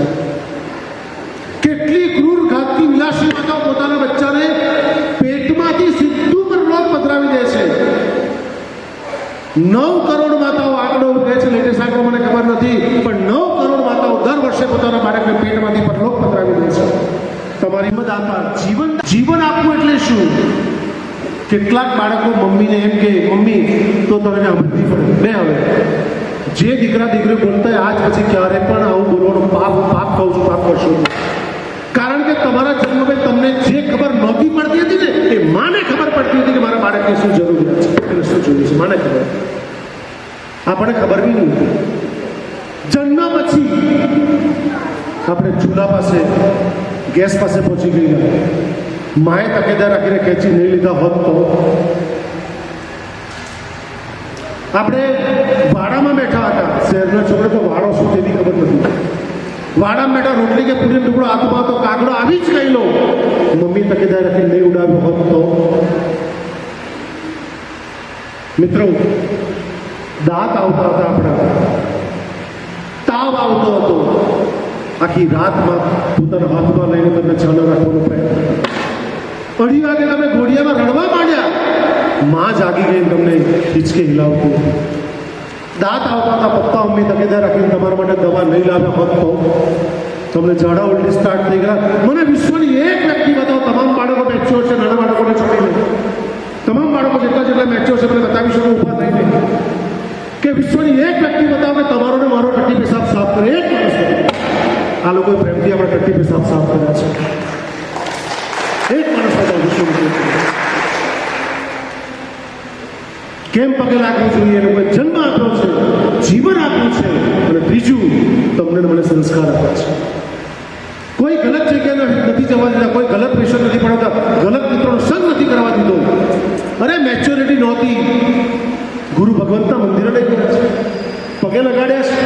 કેટલી ક્રૂર ઘાતકી વિલાસી માતાઓ પોતાના બચ્ચાને પેટમાંથી સીધું પરલોક પધરાવી દે છે 9 કરોડ માતાઓ આંકડો કહે છે, લેટેસ્ટ આંકડો મને ખબર નથી, પણ 9 કરોડ માતાઓ દર વર્ષે પોતાના બાળકને પેટમાંથી પરલોક પધરાવી દે છે. તમારી હિંમત આપવા જીવન આપવું એટલે શું? કેટલાક બાળકો મમ્મીને એમ કે મમ્મી તો તમને સમજવી પડે ને. હવે જે દીકરા દીકરી બોલતા આજ પછી ક્યારે પણ આવું બોલવાનું પાપ કહું છું, પાપ કરશો. કારણ કે તમારા જન્મે તમને જે ખબર નહોતી પડતી હતી ને એ માને ખબર પડતી હતી કે મારા બાળકને શું જરૂરિયાત છે, એને શું જોઈએ છે. માને ખબર, આપણને ખબર બી નહીં હતી. જન્મ પછી આપણે ચૂલા પાસે ગેસ પાસે પહોંચી ગયેલા, માએ તકેદાર રાખીને ખેંચી નહીં લીધા હોત તો આપણે વાડામાં બેઠા હતા. શહેરના છોકરા તો વાડો શું તેની ખબર નથી. વાડામાં બેઠા રોટલી કે પૂરી ટુકડો હાથમાં તો કાગડો આવી જ ગયેલો, મમ્મી તકેદાર રાખીને નહીં ઉડાવ્યો હોત તો. મિત્રો, દાંત આવતા હતા, આપણા તાવ આવતો હતો, આખી રાતમાં પોતાના હાથમાં લઈને તમને ચાલુ રાખવાનો પ્રયત્ન. 2:30 વાગે તમે ઘોડિયામાં રડવા માંડ્યા, માં જાગી ગઈ તમને હિંચકે હિલાવતી. દાંત આવતા હતા, પપ્પા મમ્મી તકેદાર રાખીને તમારા માટે દવા નહીં લાવ્યા હોત તો તમને ઝાડા ઉલટી સ્ટાર્ટ થઈ ગયા. મને વિશ્વની એક વ્યક્તિ બતાવો, તમામ બાળકો મેચ્યોર છે, નાના બાળકોને છોડીને તમામ બાળકો જેટલા મેચ્યોર છે મને બતાવી શકો ઊભા થઈને કે વિશ્વની એક વ્યક્તિ બતાવો કે તમારો ને મારો ટટ્ટી પેશાબ સાફ કરે. એક માણસ બતાવો. આ લોકોએ પ્રેમથી આપણા ટટ્ટી પેશાબ સાફ કર્યા છે. એક માણસ બતાવો વિશ્વની. કેમ પગે લાગવું જોઈએ? એ લોકોએ જન્મ આપ્યો છે, જીવન આપ્યું છે, અને ત્રીજું તમને મને સંસ્કાર આપ્યા છે. કોઈ ગલત જગ્યાએ નથી જવા દીધા, કોઈ ગલત પ્રેશર નથી પડાવતા, ગલત મિત્રોનો સંગ નથી કરવા દીધો. અરે મેચ્યોરિટી નહોતી, ગુરુ ભગવંતના મંદિરે લઈ ગયા છે, પગે લગાડ્યા છે,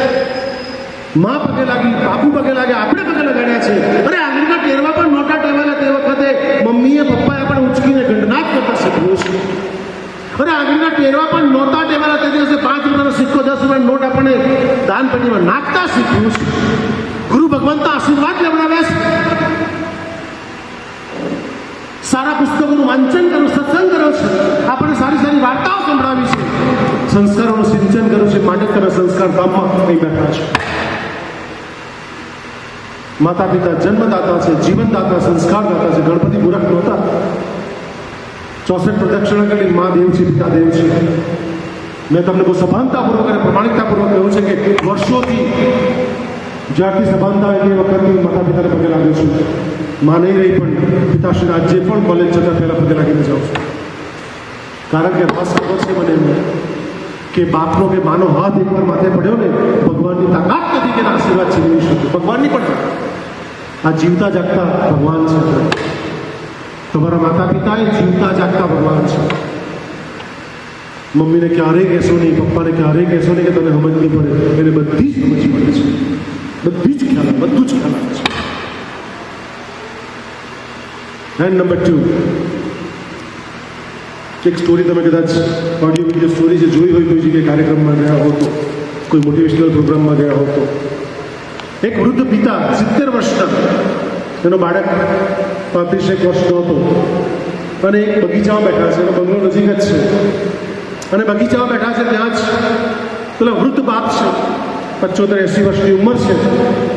માં પગે લાગી, બાપુ પગે લાગ્યા, આપણે પગે લગાડ્યા છે. અરે આંગળીના ટેરવા પણ નોટા ટેવાયેલા તે વખતે મમ્મીએ પપ્પાએ આપણે ઉચકીને ગંડનાથ કરતા શીખવ્યું છે. અરે આંગળીના ટેરવા પણ નહોતા ટેવાયેલા તે દિવસે 5 રૂપિયાનો સિક્કો 10 રૂપિયાનો નોટ આપણને દાન પેટીમાં નાખતા શીખ્યું છે. ગુરુ ભગવંતના આશીર્વાદ લેવડાવ્યા છે. સારા પુસ્તકોનું વાંચન કરો, સત્સંગ કરો છે, આપણને સારી સારી વાર્તાઓ સંભળાવી છે, સંસ્કારોનું સિંચન કર્યું છે. માંડકના સંસ્કાર ધામમાં અહીં બેઠા છે. માતા પિતા જન્મદાતા છે, જીવનદાતા, સંસ્કારદાતા છે. ગણપતિ મૂરખ નહોતા. 64 પ્રદક્ષિણા કરી મા દેવ છે, પિતા દેવ છે. મેં તમને બહુ સભાનતાપૂર્વક અને પ્રમાણિકતાપૂર્વક કહ્યું છે કે વર્ષોથી જ્યારથી સભાનતા હોય તે વખતથી માતા પિતાને પગે લાગ્યો છું. માં નહીં રહી પણ પિતાશ્રી આજે પણ કોલેજ જતા પહેલાં પગે લાગીને જાઉં છું. કારણ કે રસ ખબર છે મને એમ કે બાપનો કે માનો હાથ એકવાર માથે પડ્યો ને, ભગવાનની તાકાત નથી કે આશીર્વાદ છીનવી શકે. ભગવાનની પણ આ જીવતા જાગતા ભગવાન છે. તમારા માતા પિતા એ જીવતા જાગતા ભગવાન છે. મમ્મીને ક્યારેય કહેશો નહીં, પપ્પાને ક્યારેય કહેશો નહીં કે તમે સમજ નહીં પડે. એને બધી જ સમજ પડે છે, બધી જ ખ્યાલ, બધું જ ખ્યાલ આવે છે. એન્ડ નંબર 2, એક સ્ટોરી તમે કદાચ ઓડિયો વિડીયો સ્ટોરી જે જોઈ હોય, કોઈ જગ્યાએ કાર્યક્રમમાં ગયા હો તો, કોઈ મોટિવેશનલ પ્રોગ્રામમાં ગયા હો તો, એક વૃદ્ધ પિતા 70 વર્ષના, એનો બાળક 35 વર્ષનો હતો, અને એક બગીચામાં બેઠા છે. એનો બંગલો નજીક જ છે, અને બગીચામાં બેઠા છે ત્યાં જ પેલા વૃદ્ધ બાપ છે, 75-80 વર્ષની ઉંમર છે.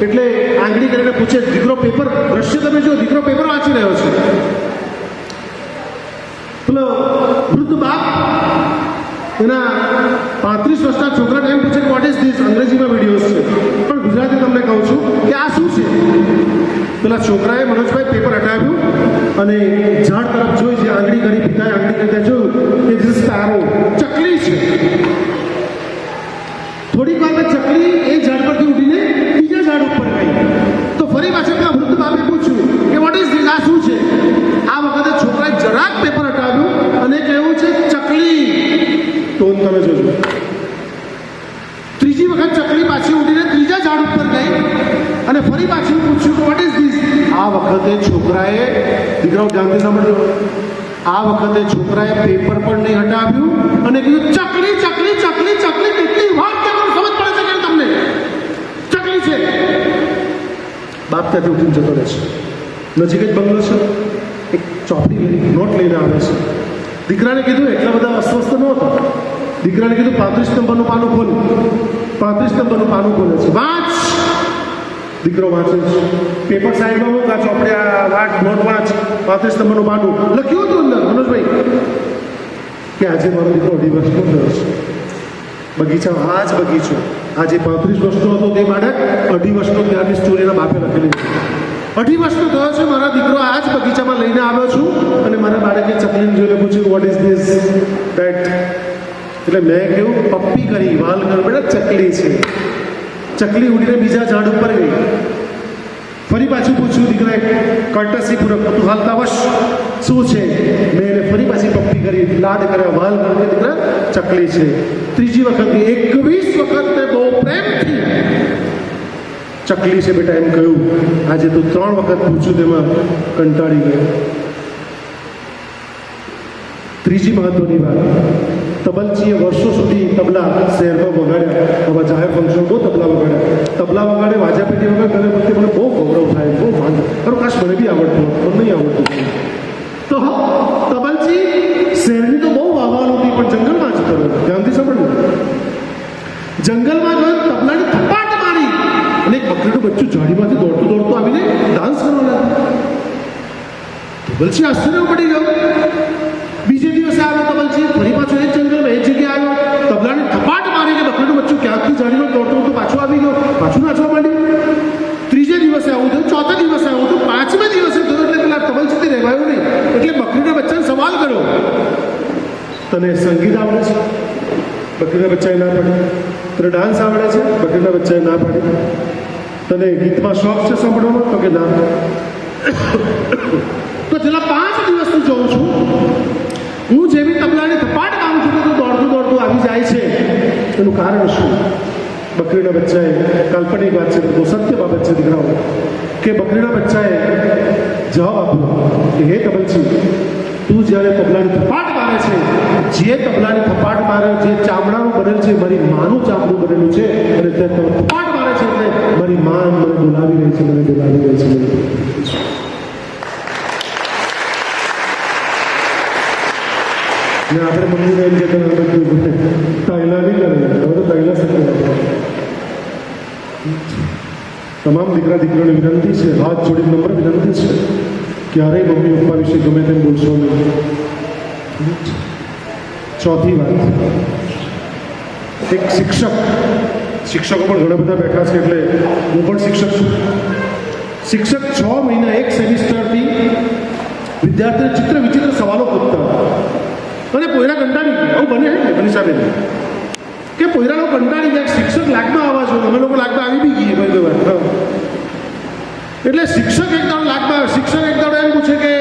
એટલે આંગળી કરીને પૂછે, દીકરો પેપર, દ્રશ્ય તમે જો, દીકરો પેપર વાંચી રહ્યો છે. પેલો વૃદ્ધ બાપ એના 35 વર્ષના છોકરાને એમ પૂછે, વોટ ઇઝ ધીસ? અંગ્રેજીમાં વિડીયોઝ છે, પણ ગુજરાતી તમને કહું છું કે આ શું છે. પેલા છોકરાએ મનોજભાઈ પેપર હટાવ્યું અને ઝાડ તરફ જોઈ, જે આંગળી કરી, પિતાએ આંગળી કરી જોયું કે ધીસ સ્પેરો, ચકલી છે. થોડીક વાર ચકલી એ ઝાડ પરથી ઉઠીને બીજા ઝાડ ઉપર ગઈ. તો ફરી પાછળ પેલા વૃદ્ધ બાપે પૂછ્યું કે વોટ ઇઝ ધીસ? આ શું છે? આ વખતે છોકરાએ જરાક પેપર હટાવ્યું અને કહેવું છે ચકલી. તો તમે જોજો, ત્રીજી વખત ચકલી પાછી ઉઠીને ત્રીજા ઝાડ ઉપર ગઈ અને ફરી પાછી પૂછ્યું કે વોટ ઇઝ ધીસ? આ વખતે છોકરાએ, દીકરાઓ ધ્યાનથી સાંભળજો, આ વખતે છોકરાએ પેપર પણ નહીં હટાવ્યું અને કીધું ચકલી ચકલી ચકલી ચકલી. કેટલી વાર સમજ પડે છે કે તમને ચકલી છે. બાપ ત્યાંથી ઉઠીને જતો રહે છે. નજીક જ બંગલો છે. એક ચોપડી લઈને નોટ લઈને આવે છે. દીકરાને કીધું એટલા બધા અસ્વસ્થ ન હતા, દીકરાને કીધું 35 નંબરનું પાનું ખોલ. 35 નંબરનું પાનું ખોલે છે. વાંચ. દીકરો વાંચે છે. પેપર સાઈડમાં મૂક, આ ચોપડે વાંચ, નોટ વાંચ. 35 નંબરનું પાનું લખ્યું હતું અંદર મનોજભાઈ કે આજે મારો દીકરો 2.5 વર્ષનો થયો છે. બગીચામાં આ જ બગીચો આજે 35 વર્ષનો હતો તે બાળક 2.5 વર્ષનો ત્યારની સ્ટોરીના બાપે લખેલી છે. 2.5 વર્ષનો થયો છે મારા દીકરો આ જ બગીચામાં લઈને આવ્યો છું અને મારા બાળકે ચકલીને જોઈને પૂછ્યું વોટ ઇઝ ધીસ ધેટ. એટલે મેં કહ્યું પપ્પી કરી વાલ કર બેટા ચકલી છે. ચકલી ઉડીને બીજા ઝાડ ઉપર ગઈ. ફરી પાછું પૂછ્યું દીકરાએ કર્ટસી પૂર્વક તું હાલતા વશ શું છે. મેં એને ફરી પાછી પપ્પી કરી લાડ કર્યા વાલ કરીને દીકરા ચકલી છે. ત્રીજી વખત 21 વખત મેં બહુ પ્રેમથી ચકલી છે બેટા એમ કહ્યું. આજે તું 3 વખત પૂછ્યું તેમાં કંટાળી ગયો. ત્રીજી મહત્વની વાત, તબલચીએ વર્ષો સુધી તબલા શહેરમાં વગાડ્યા. આવા જાહેર ફંક્શન બહુ તબલા વગાડ્યા. તબલા વગાડે વાજાપેટી વગર કરે વખતે મને બહુ ગૌરવ થાય, બહુ માન. ખરું કાશ મને બી આવડતું, મને નહીં આવડતું. તો તબલચી શહેરની તો બહુ વાહવાનું હતી પણ જંગલમાં જ કરો. ધ્યાનથી સાંભળ્યું. જંગલમાં ગયો, તબલાની થપાટ મારી અને એક બકરીનું બચ્ચું ઝાડીમાંથી દોડતું દોડતું આવીને ડાન્સ કરવા લાગ્યું. તબલચી આશ્ચર્ય પડી ગયો. બીજે દિવસે આવ્યો તબલચી, ફરી પાછો એ જંગલમાં એ જગ્યાએ આવ્યો. તબલાની થપાટ મારી કે બકરીનું બચ્ચું ક્યાંકથી ઝાડીમાં દોડતું દોડતું પાછું આવી ગયો. પાછું નાચવા માંડ્યું. ત્રીજે દિવસે આવું થયું, ચોથા દિવસે આવું થયું, 5મે દિવસે થયું. એટલે પેલા તબલચીથી રહેવાયું નહીં. એટલે બકરીના બચ્ચાને સવાલ કર્યો, તને સંગીત આવડે છે? બકરીના બચ્ચાએ ના પાડી. તને ડાન્સ આવડે છે? બકરીના બચ્ચાએ ના પાડી. તને ગીતમાં શોખ છે સાંભળવાનો? તો કે ના. તો છેલ્લા 5 દિવસથી જોઉં છું હું જેવી તબલાની થપાટ કામ છું તો દોડતું દોડતું આવી જાય છે. એનું કારણ શું? બકરીના બચ્ચાએ, કાલ્પનિક વાત છે તો સત્ય બાબત છે દીકરાઓ, કે બકરીના બચ્ચાએ જવાબ આપ્યો કે હે તબલચી, તું જ્યારે તબલાની થપાટ મારે છે, જે તબલાની થપાટ મારે જે ચામડાનું બનેલ છે મારી માનું ચામડું બનેલું છે અને તે થપાટ મારે છે એટલે મારી મા મને બોલાવી રહી છે, મને બોલાવી રહી છે. ને આપણે મમ્મીને એમ કહેતા તાઈલા નહીં કરે, હવે તો તાઈલા શક્ય. તમામ દીકરા દીકરીઓને વિનંતી છે, હાથ જોડી નમ્ર વિનંતી છે, ક્યારેય મમ્મી પપ્પા વિશે ગમે તેમ બોલશો નહીં. ચોથી વાત, એક શિક્ષકો પણ ઘણા બધા બેઠા છે એટલે હું પણ શિક્ષક છું. શિક્ષક 6 મહિના એક સેમિસ્ટરથી વિદ્યાર્થીને ચિત્ર વિચિત્ર સવાલો પૂછતા અને પોયરા કંટાળી ગયા. આવું બને છે બની સામે કે પોયરાનો કંટાળી જાય, શિક્ષક લાગમાં આવવા જોઈએ. અમે લોકો લાગમાં આવી બી ગઈએ કોઈ વાર. એટલે શિક્ષક એક દાડો લાગમાં, શિક્ષક એક દાડો એમ પૂછે કે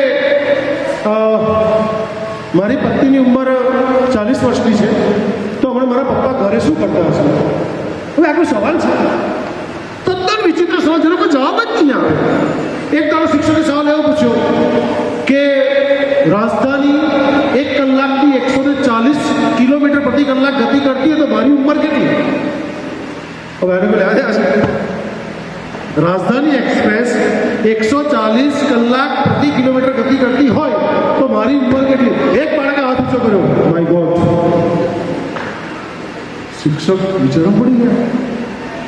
મારી પત્નીની ઉંમર 40 વર્ષની છે તો હમણાં મારા પપ્પા ઘરે શું કરતા હશે? હવે આ કોઈ સવાલ છે? તદ્દન વિચિત્ર સવાલ, જેનો કોઈ જવાબ જ નહીં આવે. એક દાડો શિક્ષકે સવાલ એવો પૂછ્યો કે રાજધાની 1 કલાકથી 140 કિલોમીટર પ્રતિ કલાક ગતિ કરતી હોય તો મારી ઉંમર કેટલી? હવે આને કોઈ યાદ હશે? રાજધાની એક્સપ્રેસ 140 કલાક પ્રતિ કિલોમીટર ગતિ કરતી હોય તો મારી ઉંમર કેટલી? એક બાળકે હાથ ઊંચો કર્યો. My God! શિક્ષક વિચારવા પડી ગયા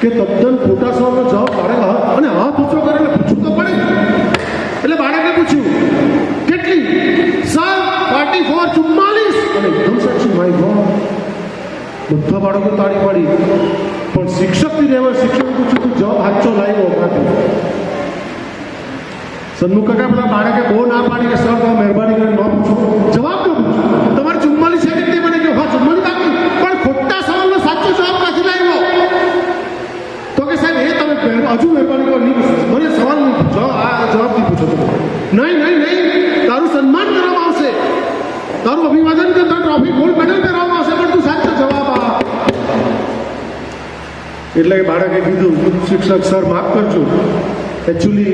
કે તદ્દન ખોટા સવાલનો જવાબ બાળકે અને હાથ ઊંચો કરે એટલે પૂછવું તો પડે. એટલે બાળકે પૂછ્યું કેટલી? સર 44, 44. અને એકદમ સાચું. My God! બધા બાળકો તાળી પાડી. પણ શિક્ષકથી રહેવા શિક્ષકે પૂછ્યું તું જવાબ સાચો લાવ્યો કાઢી. સન્મુખ કાકા બધા બાળકે બહુ ના પાડી કે સર તમે મહેરબાની કરીને ન પૂછો, જવાબ તો પૂછો. તમારે 44 છે કેટલી? મને કહો. હા 44 બાકી, પણ ખોટા સવાલનો સાચો જવાબ ક્યાંથી લાવ્યો? તો કે સાહેબ એ તમે હજુ મહેરબાની કરો નહીં પૂછો, મને સવાલ નહીં પૂછો, આ જવાબ નહીં પૂછો તમે. નહીં, તારું સન્માન કરવામાં આવશે, તારું અભિવાદન કે તારું ટ્રોફી ગોલ્ડ મેડલ પહેરવામાં આવશે, પણ તું સાચો જવાબ આ. એટલે કે બાળકે કીધું શિક્ષક સર માફ કરજો, એકચ્યુઅલી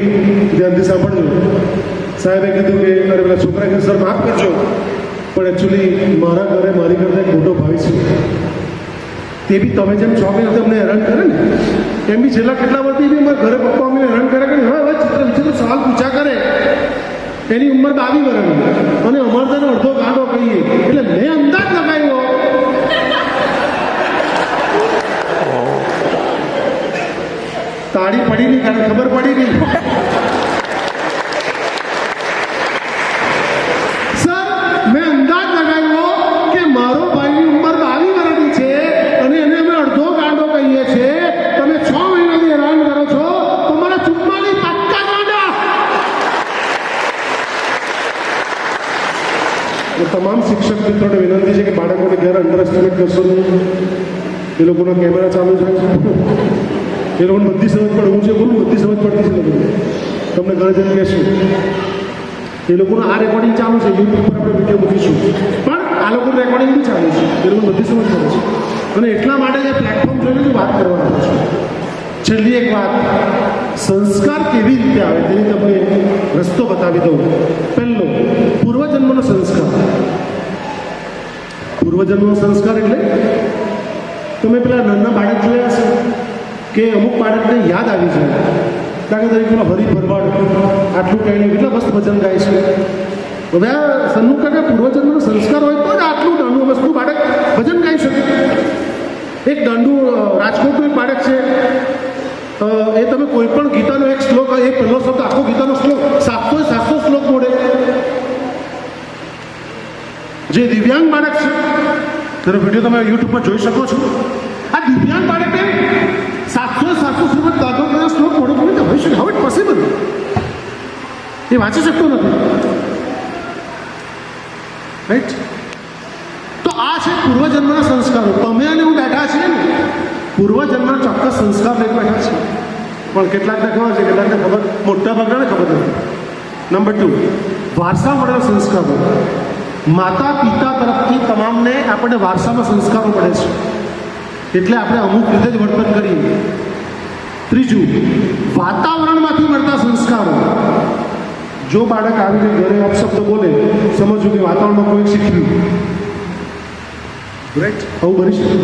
ધ્યાનથી સાંભળજો. સાહેબે કીધું કે અરે પેલા છોકરા કીધું સર માફ કરજો પણ એકચ્યુઅલી મારા ઘરે મારી કરતા એક મોટો ભાઈ છે, તે બી તમે જેમ 6 મહિનાથી અમને હેરાન કરે ને એમ બી છેલ્લા કેટલા વર્ષથી બી અમારા ઘરે પપ્પા અમને હેરાન કરે કે હવે ચિત્ર વિચિત્ર સવાલ પૂછા કરે. એની ઉંમર 22 વર્ષની અને અમારે તને અડધો ગાંડો કહીએ. એટલે મેં અંદાજ લગાવ્યો ગાડી ખબર પડી ગઈ. સર મેં અંદાજ લગાવ્યો કે મારો ભાઈની ઉંમર 22 વર્ષની છે અને એને અમે અડધો ગાંડો કહીએ છીએ. તમે 6 મહિનાથી હેરાન કરો છો તો મારા 44 પાક્કા ગાંડા. તમામ શિક્ષક મિત્રોને વિનંતી છે કે બાળકોને ઘરે અંડર એસ્ટિમેટ કરશો નહીં. એ લોકોના કેમેરા ચાલુ છે, એ લોકોને બધી સમજ પડે. હું જે બોલું બધી સમજ પડતી છે લોકોને. તમને ઘરે જઈને કહેશું એ લોકોનું આ રેકોર્ડિંગ ચાલુ છે, યુટ્યુબ પર આપણે વિડીયો મૂકીશું, પણ આ લોકોનું રેકોર્ડિંગ બી ચાલુ છે. એ લોકોને બધી સમજ પડે છે અને એટલા માટે જે પ્લેટફોર્મ જોઈને હું વાત કરવાનો છું. છેલ્લી એક વાત, સંસ્કાર કેવી રીતે આવે તેની તમને રસ્તો બતાવી દઉં. પહેલો, પૂર્વજન્મનો સંસ્કાર. પૂર્વજન્મનો સંસ્કાર એટલે તમે પેલા નાના બાળક જોયા છે કે અમુક બાળકને યાદ આવી જાય. દાખલા તરીકે પેલા હરી ભરવાડ આટલું કહીને કેટલા મસ્ત ભજન ગાય છે. હવે આ સન્મુખ કાકા પૂર્વજન્મનો સંસ્કાર હોય તો જ આટલું નાનું વસ્તુ બાળક ભજન ગાઈ શકે. એક દાંડું રાજકોટનું એક બાળક છે, એ તમે કોઈ પણ ગીતાનો એક શ્લોક, એ પહેલો શબ્દ આખો ગીતાનો શ્લોક 700 શ્લોક બોલે. જે દિવ્યાંગ બાળક છે તેનો વિડીયો તમે યુટ્યુબમાં જોઈ શકો છો. આ દિવ્યાંગ બાળકે 700 શ્રીમદ ભાગવતના શ્લોક મોડો કેવી હોય શકે? How it possible? એ વાંચી શકતો નથી, રાઈટ? તો આ છે પૂર્વજન્મના સંસ્કારો. તમે અને હું બેઠા છીએ ને, પૂર્વજન્મના ચોક્કસ સંસ્કાર લઈને બેઠા છે, પણ કેટલાકને ખબર છે, કેટલાકને ખબર, મોટા ભાગને ખબર નથી. નંબર 2, વારસા મળેલા સંસ્કારો. માતા પિતા તરફથી તમામને આપણને વારસામાં સંસ્કારો મળે છે, એટલે આપણે અમુક રીતે જ વર્તન કરીએ. ત્રીજું, વાતાવરણમાંથી મળતા સંસ્કારો. જો બાળક આવીને ઘરે અપશબ્દ બોલે, સમજવું કે વાતાવરણમાં કોઈ શીખ્યું, રાઈટ? આવું બની શકે.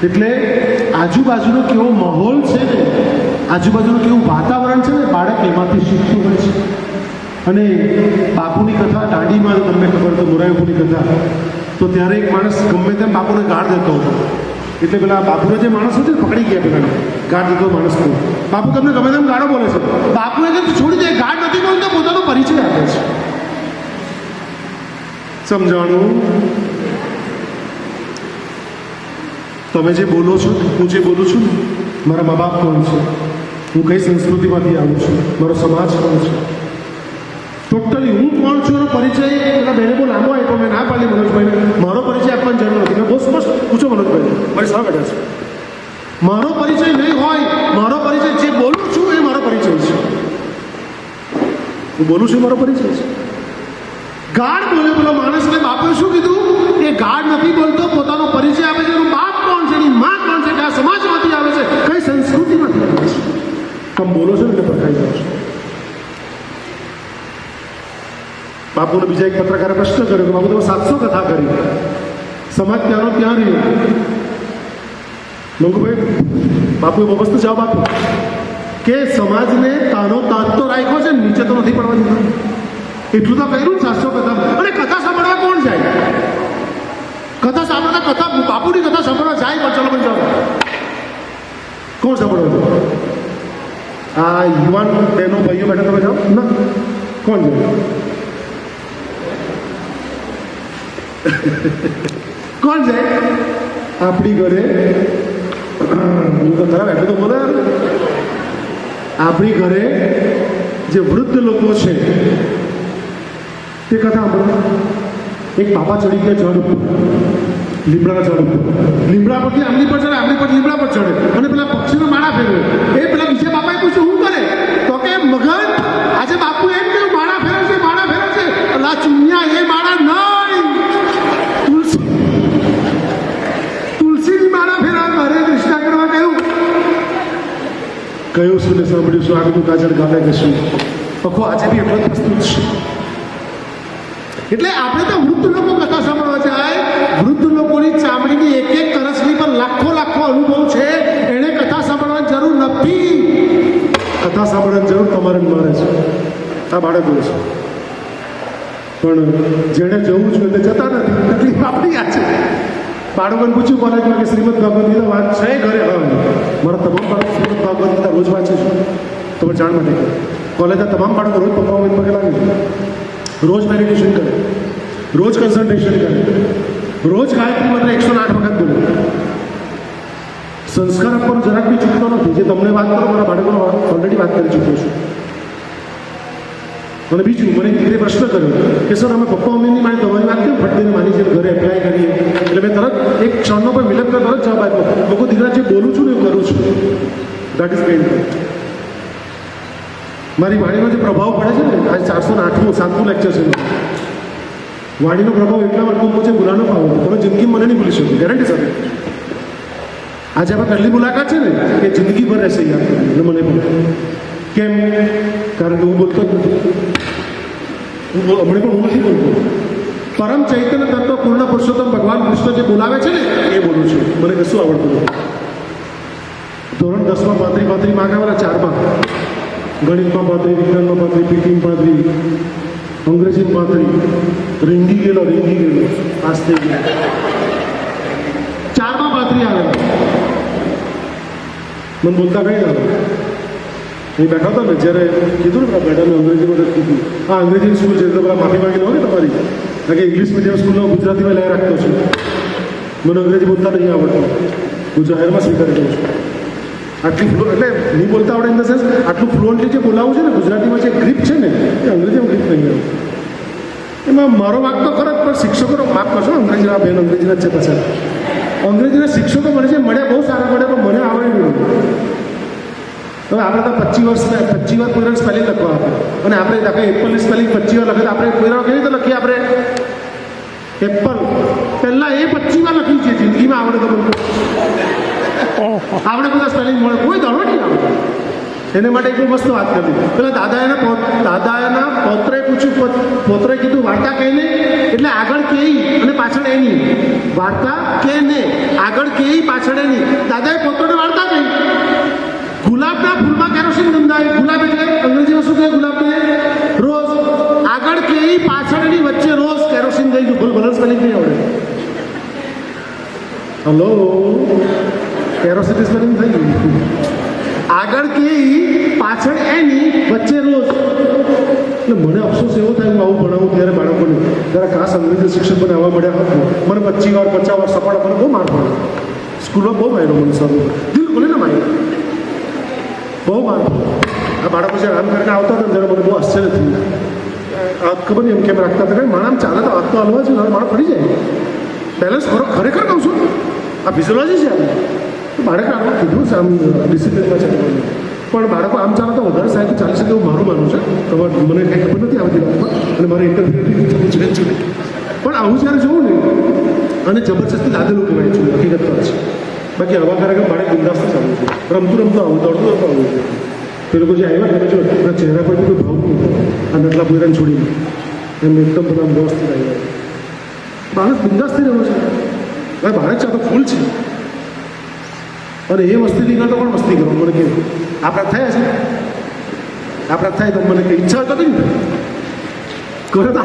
એટલે આજુબાજુનો કેવો માહોલ છે ને, આજુબાજુનું કેવું વાતાવરણ છે ને, બાળક એમાંથી શીખતું હોય છે. અને બાપુની કથા દાંડીમાં તમને ખબર તો મોરાઈપુરની કથા, તો ત્યારે એક માણસ ગમે તેમ બાપુને ગાળ દેતો હતો. એટલે પેલા બાપુને જે માણસ હતો પકડી ગયા, પેલા ગાળ દીધો માણસને. બાપુ તમને ગમે તેમ ગાળો બોલે છે. બાપુએ કીધું છોડી દે, ગાળ નથી બોલતો, પોતાનો પરિચય આપે છે. સમજાણું? તમે જે બોલો છો, હું જે બોલું છું, મારા મા બાપ કોણ છે, હું કઈ સંસ્કૃતિમાંથી આવું છું, મારો સમાજ કોણ છે, ટોટલી હું કોણ છું એનો પરિચય. એના બેને બહુ લાંબો આપ્યો, મેં ના પાડી મનોજભાઈને. મારો પરિચય આપવાની જરૂર નથી. મેં બહુ સ્પષ્ટ પૂછો મનોજભાઈ, મારી સામે બેઠા છે. મારો પરિચય નહીં હોય, મારો પરિચય જે બોલું છું એ મારો પરિચય છે. હું બોલું છું મારો પરિચય છે. ગાઢ બોલે પેલો માણસને બાપુએ શું કીધું? એ ગાઢ નથી બોલતો, પોતાનો પરિચય આપે છે. એનું બાપ કોણ છે, એની માં કોણ છે, કયા સમાજમાંથી આવે છે, કઈ સંસ્કૃતિમાંથી આવે છે. તમે બોલો છો ને એટલે પરખાઈ જાઓ છો. બાપુને બીજા એક પત્રકારે પ્રશ્ન કર્યો કે બાપુ તમે 700 કથા કરી, સમાજ ત્યાંનો ત્યાં રહ્યો. મંગુભાઈ બાપુએ બહુ મસ્ત જવાબ આપ્યો કે સમાજને તાનો તાજ તો રાખ્યો છે, નીચે તો નથી પડવા દીધો. એટલું તો કર્યું ને 700 કથા. અને કથા સાંભળવા કોણ જાય? કથા સાંભળતા, કથા બાપુની કથા સાંભળવા જાય, પણ ચલો પણ જાઓ. કોણ સાંભળવા? આ યુવાન બહેનો ભાઈઓ બેઠા, તમે જાઓ ના? કોણ જાય? કોણ જાય? આપણી ઘરે હું તો ખરાબ એટલું તો બોલે. આપણી ઘરે જે વૃદ્ધ લોકો છે તે કથા સાંભળો. એક બાપા ચડી ગયા ઝાડ ઉપર, લીમડાના ઝાડ ઉપર. લીમડા પરથી આમની પર ચડે, આમની પર લીમડા પર ચડે અને પેલા પક્ષીનો માળા ફેરવે. એ પેલા બીજા બાપાએ પૂછ્યું શું કરે? તો કે મગન આજે બાપુ એમ કહ્યું માળા ફેરવે છે, માળા ફેરવે છે. અલા ચુનિયા, એ માળા નહીં, તુલસીની માળા ફેરવા હરે કૃષ્ણ કરવા કહ્યું. કયું શું ને સાંભળ્યું શું? આગળ કાજળ ગાલે કશું પખો આજે બી એટલો જ પ્રસ્તુત છે. એટલે આપણે તો વૃદ્ધ લોકો કથા સાંભળવા જાય. વૃદ્ધ લોકોની ચામડીની એક એક કરસની પર લાખો અનુભવ છે. એને કથા સાંભળવાની જરૂર નથી. કથા સાંભળવાની જરૂર તમારે મારે છે. આ બાળકો છે, પણ જેને જવું જોઈએ તે જતા નથી. તકલીફ આપણી આ છે. બાળકોને પૂછ્યું કોલેજમાં કે શ્રીમદ ભાગવત ગીતા વાત છે ઘરે? હા, મારા તમામ બાળકો શ્રીમદ ભાગવત ગીતા રોજ વાંચે છે. તમે જાણ માટે કોલેજના તમામ બાળકો રોજ પપ્પા મમ્મી પગે લાગે, રોજ મેડિટેશન કરે, રોજ કન્સન્ટ્રેશન કરે, રોજ ગાયત્રી મંત્ર 108 વખત બોલે. સંસ્કાર આપવાનું જરાક બી ચૂકતો નથી. જે તમને વાત કરો મારા બાળકોનો ઓલરેડી વાત કરી ચૂક્યો છું. અને બીજું મને દીકરીએ પ્રશ્ન કર્યો કે સર અમે પપ્પા મમ્મીની માની તમારી વાત કેમ ફટકીને માની છે ઘરે એપ્લાય કરીએ, એટલે મેં તરત એક ક્ષણનો પણ વિલંબ તરત જવાબ આપ્યો, લોકો દીકરા જે બોલું છું ને એવું કરું છું. That is main. મારી વાણીનો જે પ્રભાવ પડે છે ને, આજે 408મું 7મું લેક્ચર છે. વાણીનો પ્રભાવ એટલા માટે છે ગુનાનો ભાવ હતો. તમે જિંદગી મને નહીં ભૂલી શકો, ગેરંટી સાથે. આજે આપણે પહેલી મુલાકાત છે ને એ જિંદગીભર રહેશે યાદ કરીને મને પણ. કેમ? કારણ કે હું બોલતો જ નથી. હમણાં પણ હું નથી બોલતો. પરમ ચૈતન્ય તત્વ પૂર્ણ પુરુષોત્તમ ભગવાન કૃષ્ણ જે બોલાવે છે ને એ બોલું છું. મને કશું આવડતું નથી. ધોરણ 10માં 35 માર્ક આવેલા, 4માં ગણિતમાં 35, વિજ્ઞાનમાં 35, પીટીમાં 35, અંગ્રેજીમાં 35, રીંગી ગયેલો પાસ થઈ ગયો. 4માં 35 આવેલા. મને બોલતા કઈ આવે એ બેઠા હતા ને જ્યારે કીધું ને પેલા બેઠા અંગ્રેજીમાં કીધું હા અંગ્રેજી સ્કૂલ છે તો પેલા માફી માંગી લો ને તમારી, કારણ કે ઇંગ્લિશ મીડિયમ સ્કૂલમાં ગુજરાતીમાં લઈ રાખતો છું. મને અંગ્રેજી બોલતા નહીં આવડતું, હું જાહેરમાં સ્વીકારી દઉં છું. આટલી એટલે નહીં બોલતા આવડે ઇન ધ સેન્સ આટલું ફ્લુઅન્ટલી જે બોલાવું છે ને ગુજરાતીમાં જે ગ્રીપ છે ને એ અંગ્રેજીમાં ગ્રીપ નહીં આવે. એમાં મારો વાક તો ખરો પણ શિક્ષકોનો માફ કરશો, અંગ્રેજીના બેન અંગ્રેજીના જ છે પાછા. અંગ્રેજીના શિક્ષકો મને છે મળ્યા બહુ સારા મળે પણ મને આવડે નહીં. હવે આપણે તો 25 વાર કોઈના સ્પેલિંગ લખવા આપે અને આપણે એપલની સ્પેલિંગ 25 વાર લખે તો આપણે કોઈના કેવી રીતે લખીએ? આપણે એપલ પહેલાં એ 25 વાર લખ્યું છે. જિંદગીમાં આવડે તો આપણે બધા સ્પેલિંગ મળે કોઈ દાડો નહીં આવડે. એને માટે એક મસ્ત વાત કરી. પેલા દાદાના પૌત્રે પૂછ્યું, પૌત્રે કીધું વાર્તા કહીને એટલે આગળ કેઈ અને પાછળ એની વાર્તા કે ને આગળ કેઈ પાછળ એની. દાદાએ પૌત્રને વાર્તા કહી. ગુલાબના ફૂલમાં કેરોસીન ગંધાય. ગુલાબ એટલે અંગ્રેજીમાં શું કહે ગુલાબને? રોઝ. આગળ કેઈ પાછળ એની વચ્ચે રોઝ કેરોસીન થઈ ગયું. ભલે સ્પેલિંગ નહીં આવડે. હલો, કેરોસીન સ્પેલિંગ થઈ ગયું. આગળ કેઈ પાછળ એની વચ્ચે રોજ. એટલે મને અફસોસ એવો થાય હું આવું ભણાવું ત્યારે બાળકોને ત્યારે ખાસ અંગ્રેજી શિક્ષક મને આવવા મળ્યા હતા. મને 25 વાર 50 વાર સફળ મને બહુ માર પડે. સ્કૂલમાં બહુ માર્યો મને સર, દિલ ખોલે ને માર્યો, બહુ માર પડે. આ બાળકો જ્યારે આમ કરીને આવતા હતા ત્યારે મને બહુ આશ્ચર્ય થયું. આ ખબર નહીં એમ કેમ રાખતા હતા કંઈ માણસ ચાલે તો હાથ તો હલવા છે, માણસ પડી જાય. બેલેન્સ ખરેખર કહું છું, આ ફિઝિયોલોજી છે. બાળકો આમ કીધું છે આમ ડિસિપ્લિનમાં ચાલવાનું, પણ બાળકો આમ ચાલે તો વધારે સાહેબ ચાલી શકે એવું મારું માનવું છે. તમારે મને કંઈ ખબર નથી આવતી વાતમાં અને મારે ઇન્ટરવ્યૂ પણ આવું જ્યારે જોઉં ને અને જબરજસ્તી લાદેલું કહેવાય છું, હકીકત તો છે. બાકી હવા ખરેખર બાળક બિંદાસ્ત ચાલવું છે. રમતું આવું દોડતું આવું છે. તે લોકો જે આવ્યા તમે જો એના ચહેરા પર કોઈ ભાવ નહીં આ નટલા પોયરાને છોડીને એમ એકદમ બધા વ્યવસ્થિત આવ્યા. બાળક બિંદાસ્ત થઈ રહ્યો છે. હવે બાળક છે આ તો ફૂલ છે અને એ મસ્તી નહીં કરતો પણ મસ્તી કરો. મને કેવું આપણા થયા છે, આપણા થાય તો મને કંઈ ઈચ્છા હોય તો નહીં કરે તો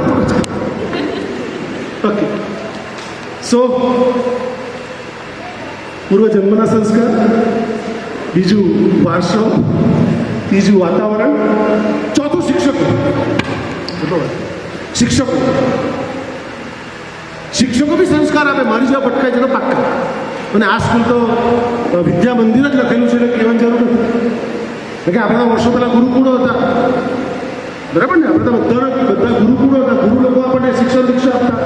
ઓકે. સો પૂર્વજન્મના સંસ્કાર, બીજું વારસો, ત્રીજું વાતાવરણ, ચોથું શિક્ષકો. શિક્ષકો બી સંસ્કાર આપે. મારી જેવા ભટકાય છે તો પાક્કા. અને આ સ્કૂલ તો વિદ્યા મંદિર જ લખેલું છે એટલે કહેવાની જરૂર નથી. કે આપણા વર્ષો પહેલાં ગુરુકુળો હતા, બરાબર ને? આપણે તો બધા ગુરુકુળો હતા. ગુરુ લોકો આપણને શિક્ષણ દીક્ષા આપતા.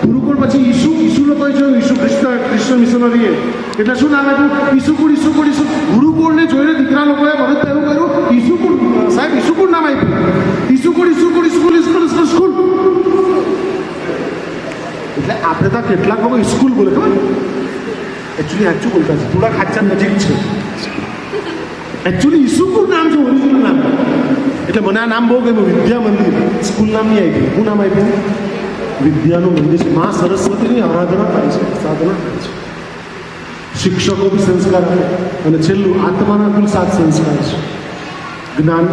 ગુરુકુળ પછી ઈસુ લોકોએ જોયું, ઈસુ ક્રિશ્ચન મિશનરીએ એટલે શું નામ આપ્યું? ઈસુકુળ. ગુરુકુળને જોઈને દીકરા લોકોએ મદદ એવું કર્યું, ઈસુકુળ સાહેબ, ઈસુકુળ નામ આપ્યું. ઈસુકુળ સ્કૂલ. એટલે આપણે તો કેટલાક લોકો સ્કૂલ બોલે ખબર? એકચ્યુઅલી સાચું બોલતા છે, થોડાક સાચા નજીક છે. એકચ્યુઅલી ઈસુકુળ નામ છે, ઓરિજિનલ નામ. એટલે મને આ નામ બહુ ગમ્યું, વિદ્યા મંદિર. સ્કૂલ નામ નહીં આપ્યું. શું નામ આપ્યું? વિદ્યાનું મંદિર છે. મા સરસ્વતીની આરાધના થાય છે, સાધના થાય છે. શિક્ષકો બી સંસ્કાર આપે. અને છેલ્લું આત્માના કુલ 7 સંસ્કાર છે: જ્ઞાન,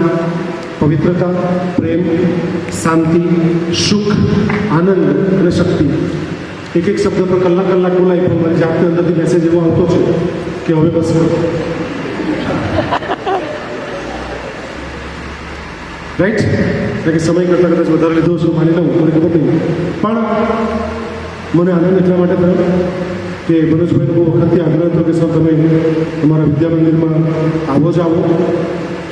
પવિત્રતા, પ્રેમ, શાંતિ, સુખ, આનંદ અને શક્તિ. એક શબ્દ પર કલાક બોલાય પણ મારી જાતની અંદરથી મેસેજ એવો આવતો છે કે હવે બસ રાઈટ એટલે કે સમય કરતાં કદાચ વધારે લીધો છું માની લઉં મને ખબર નહીં પણ મને આનંદ એટલા માટે થયો કે મનોજભાઈનો બહુ વખતથી આગ્રહ હતો કે સર તમે અમારા વિદ્યા મંદિરમાં આવો જ આવો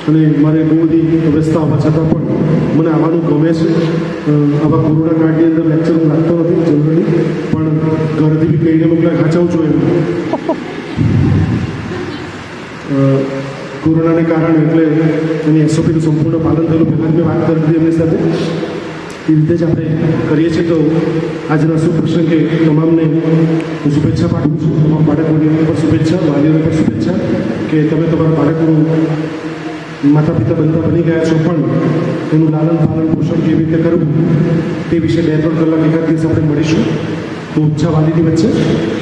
અને મારે બહુ બધી વ્યવસ્થા હોવા છતાં પણ મને આવવાનું ગમે છે આવા કોરોના કાળની અંદર લેક્ચર હું રાખતો નથી જનરલી પણ ઘરથી બી કહીને મોકલા ખાંચાવું છું એમ કોરોનાને કારણે એટલે એની એસઓપીનું સંપૂર્ણ પાલન થયેલું પહેલાં જ મેં વાત કરી હતી એમની સાથે એ રીતે જ આપણે કરીએ છીએ તો આજના શુભ પ્રસંગે તમામને હું શુભેચ્છા પાઠવું છું તમામ બાળકોની પણ શુભેચ્છા વાલીઓને પણ શુભેચ્છા કે તમે તમારા બાળકોનું માતા પિતા બનતા બની ગયા છો પણ એનું લાલન પાલન પોષણ કેવી રીતે કરવું તે વિશે 2-3 કલાક એકાદ દિવસ આપણે મળીશું તો ઉચ્ચા વાલીની વચ્ચે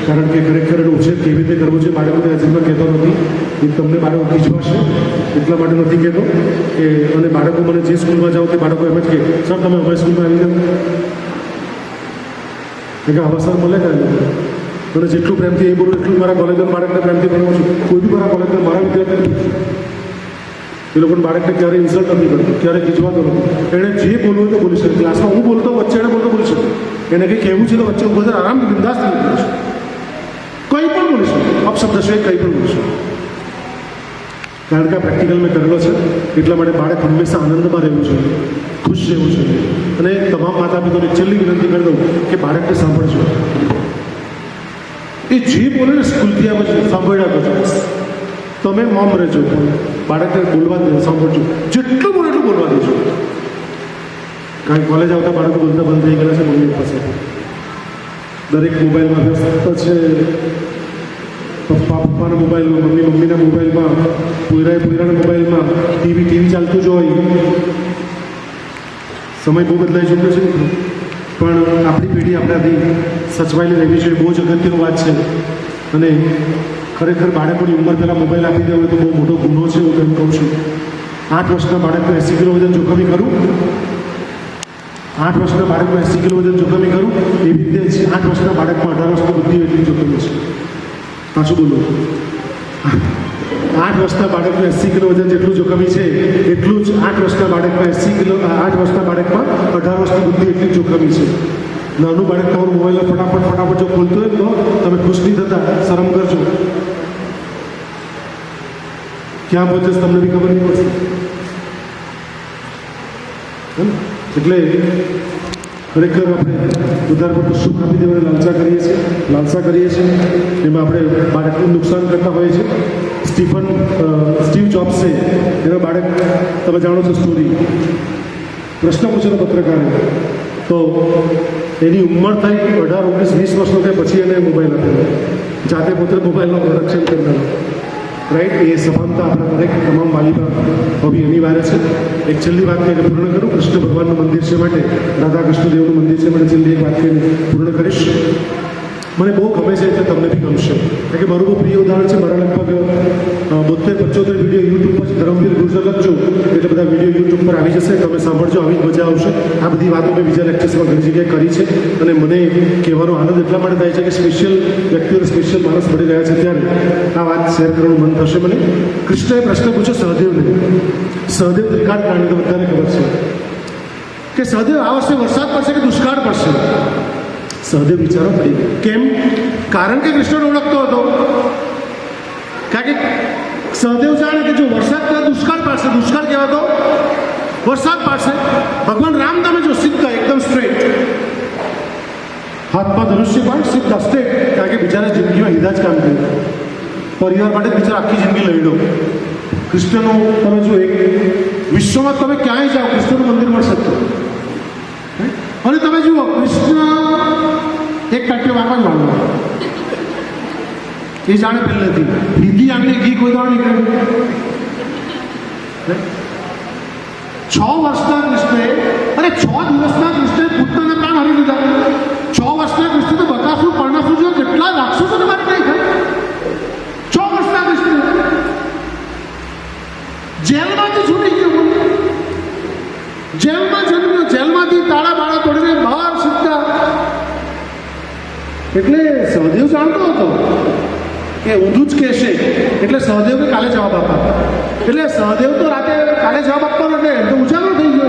કારણ કે ખરેખર એનો ઉછેર કેવી રીતે કરવો છે બાળકોને હજી કહેતો નથી એ તમને બાળકો ખીચવાશે એટલા માટે નથી કહેતો કે અને બાળકો મને જે સ્કૂલમાં જાઓ તે બાળકો એમ જ કહે સર તમે અમારી સ્કૂલમાં આવી જાઓ કે અવસર મળે ને અને જેટલું પ્રેમથી એ બોલું એટલું મારા કોલેજના બાળકને પ્રેમથી ભણવું છું કોઈ બી મારા કોલેજના મારા વિદ્યાર્થીને એ લોકોને બાળકને ક્યારેય ઇન્સલ્ટ નથી કરતો ક્યારેય ખીચવાતો નથી એણે જે બોલવું હોય તો બોલી શકે ક્લાસમાં હું બોલતો વચ્ચે એણે બોલતો બોલી શકે એને કંઈ કહેવું છે તો વચ્ચે ઉભો થઈને આરામથી બિંદાસ થઈ બોલી શકે કંઈ પણ બોલી શકે અપશબ્દ છે કંઈ પણ બોલી શકે કારણ કે આ પ્રેક્ટિકલ મેં કરેલો છે એટલા માટે બાળક હંમેશા આનંદમાં રહેવું છે ખુશ રહેવું છે અને તમામ માતા પિતાને છેલ્લી વિનંતી કરી દઉં કે બાળકને સાંભળજો એ જે બોલે ને સ્કૂલથી આ બધું સાંભળ્યા કરજો તમે મૌન રહેજો બાળકને બોલવા દે સાંભળજો જેટલું બોલે એટલું બોલવા દેજો કારણ કે કોલેજ આવતા બાળકો બોલતા બંધ થઈ ગયેલા છે મમ્મી પાસે દરેક મોબાઈલમાં વ્યસ્ત છે પપ્પાના મોબાઈલમાં મમ્મીના મોબાઈલમાં પોયરાના મોબાઈલમાં ટીવી ચાલતું જ હોય સમય બહુ બદલાઈ ચૂક્યો છે પણ આપણી પેઢી આપણાથી સચવાયેલી રહેવી જોઈએ બહુ જ અગત્યની વાત છે અને ખરેખર બાળકોની ઉંમર પહેલાં મોબાઈલ આપી દેવો તો બહુ મોટો ગુનો છે હું એમ કહું છું 8 વર્ષના બાળકને 80 કિલો વજન જોખમી કરું 8 વર્ષના બાળકને 80 કિલો વજન જોખમી કરું એવી રીતે જ 8 વર્ષના બાળકમાં 18 વર્ષની બુદ્ધિ એટલી જોખમી છે પાછું બોલો 8 વર્ષના બાળકને 80 કિલો વજન જેટલું જોખમી છે એટલું જ 8 વર્ષના બાળકમાં 8 વર્ષના બાળકમાં 18 વર્ષની બુદ્ધિ એટલી જોખમી છે નાનું બાળક તમારું મોબાઈલ ફટાફટ જો ખોલતું હોય તો તમે ખુશ નહીં થતા શરમ કરજો ક્યાં પહોંચે તમને બી ખબર નહીં પડશે એટલે ખરેખર આપણે વધારે પડતું સુખ આપી દેવાની લાલસા કરીએ છીએ એમાં આપણે બાળકનું નુકસાન કરતા હોઈએ છીએ સ્ટીવ જોબ્સ છે એનો બાળક તમે જાણો છો સ્ટોરી પ્રશ્ન પૂછેલો પત્રકારે તો એની ઉંમર થઈ 18, 19, 20 વર્ષનો થાય પછી એને મોબાઈલ આપેલો જાતે પોતે મોબાઈલનું પ્રોડક્શન કરનાર રાઈટ એ સભાનતા આપણા દરેક તમામ વાલીમાં હોવી અનિવાર્ય છે એક છેલ્લી વાત કરીને પૂર્ણ કરું કૃષ્ણ ભગવાનનું મંદિર છે માટે રાધા કૃષ્ણદેવનું મંદિર છે માટે છેલ્લી એક વાત કરીને પૂર્ણ કરીશ મને બહુ ગમે છે એટલે તમને બી ગમશે કારણ કે મારું બહુ પ્રિય ઉદાહરણ છે મારા લગભગ 72-75 વિડીયો યુટ્યુબ પર ધર્મવીર ગુર્જર લખજો એટલે બધા વિડીયો યુટ્યુબ પર આવી જશે તમે સાંભળજો આવી જ મજા આવશે આ બધી વાતો મેં બીજા લેક્ચર્સમાં ઘણી જગ્યાએ કરી છે અને મને કહેવાનો આનંદ એટલા માટે થાય છે કે સ્પેશિયલ વ્યક્તિઓને સ્પેશિયલ માણસ મળી રહ્યા છે ત્યારે આ વાત શેર કરવાનું મન થશે મને કૃષ્ણએ પ્રશ્ન પૂછ્યો સહદેવને સહદેવ ત્રિકાળ પ્રાણી તો બધાને ખબર છે કે સહદેવ આ વર્ષે વરસાદ પડશે કે દુષ્કાળ પડશે સહદેવ વિચારો પડી કેમ કારણ કે કૃષ્ણને ઓળખતો હતો કારણ કે સહદેવ જાણે કે જો વરસાદ થાય દુષ્કાળ પાડશે દુષ્કાળ કહેવાતો વરસાદ પાડશે ભગવાન રામ તમે જો સીધા એકદમ સ્ટ્રેટ હાથમાં ધનુષ્ય બાણ સીધા સ્ટ્રેટ કારણ કે બિચારા જિંદગીમાં હિતા જ કામ કર્યું પરિવાર માટે બિચારા આખી જિંદગી લઈ લો કૃષ્ણનું તમે જો એક વિશ્વમાં તમે ક્યાંય જાઓ કૃષ્ણનું મંદિર મળશે અને તમે જુઓ કૃષ્ણ એક કટ્યો વાપર માનો એ જાણે પહેલેથી હિન્દી આંગળી ઘી કોઈ દાળ નીકળે 6 વર્ષના કૃષ્ણે અને 6 દિવસના કૃષ્ણે પુત્રના પ્રાણ હરી લીધા 6 વર્ષના કૃષ્ણ તો બકાસુર પર્ણાસુર જો કેટલા રાક્ષસો તમારે કઈ થાય 6 વર્ષના કૃષ્ણ જેલમાંથી છૂટી ગયો જેલમાં જન્મ્યો જેલમાંથી તાળા બાળા તોડીને બહાર સીધા એટલે સહદેવ જાણતો હતો કે ઊંધું જ કહેશે એટલે સહદેવને કાલે જવાબ આપવા એટલે સહદેવ તો રાતે કાલે જવાબ આપવાનો એટલે એમ તો ઉજાગરો થઈ ગયો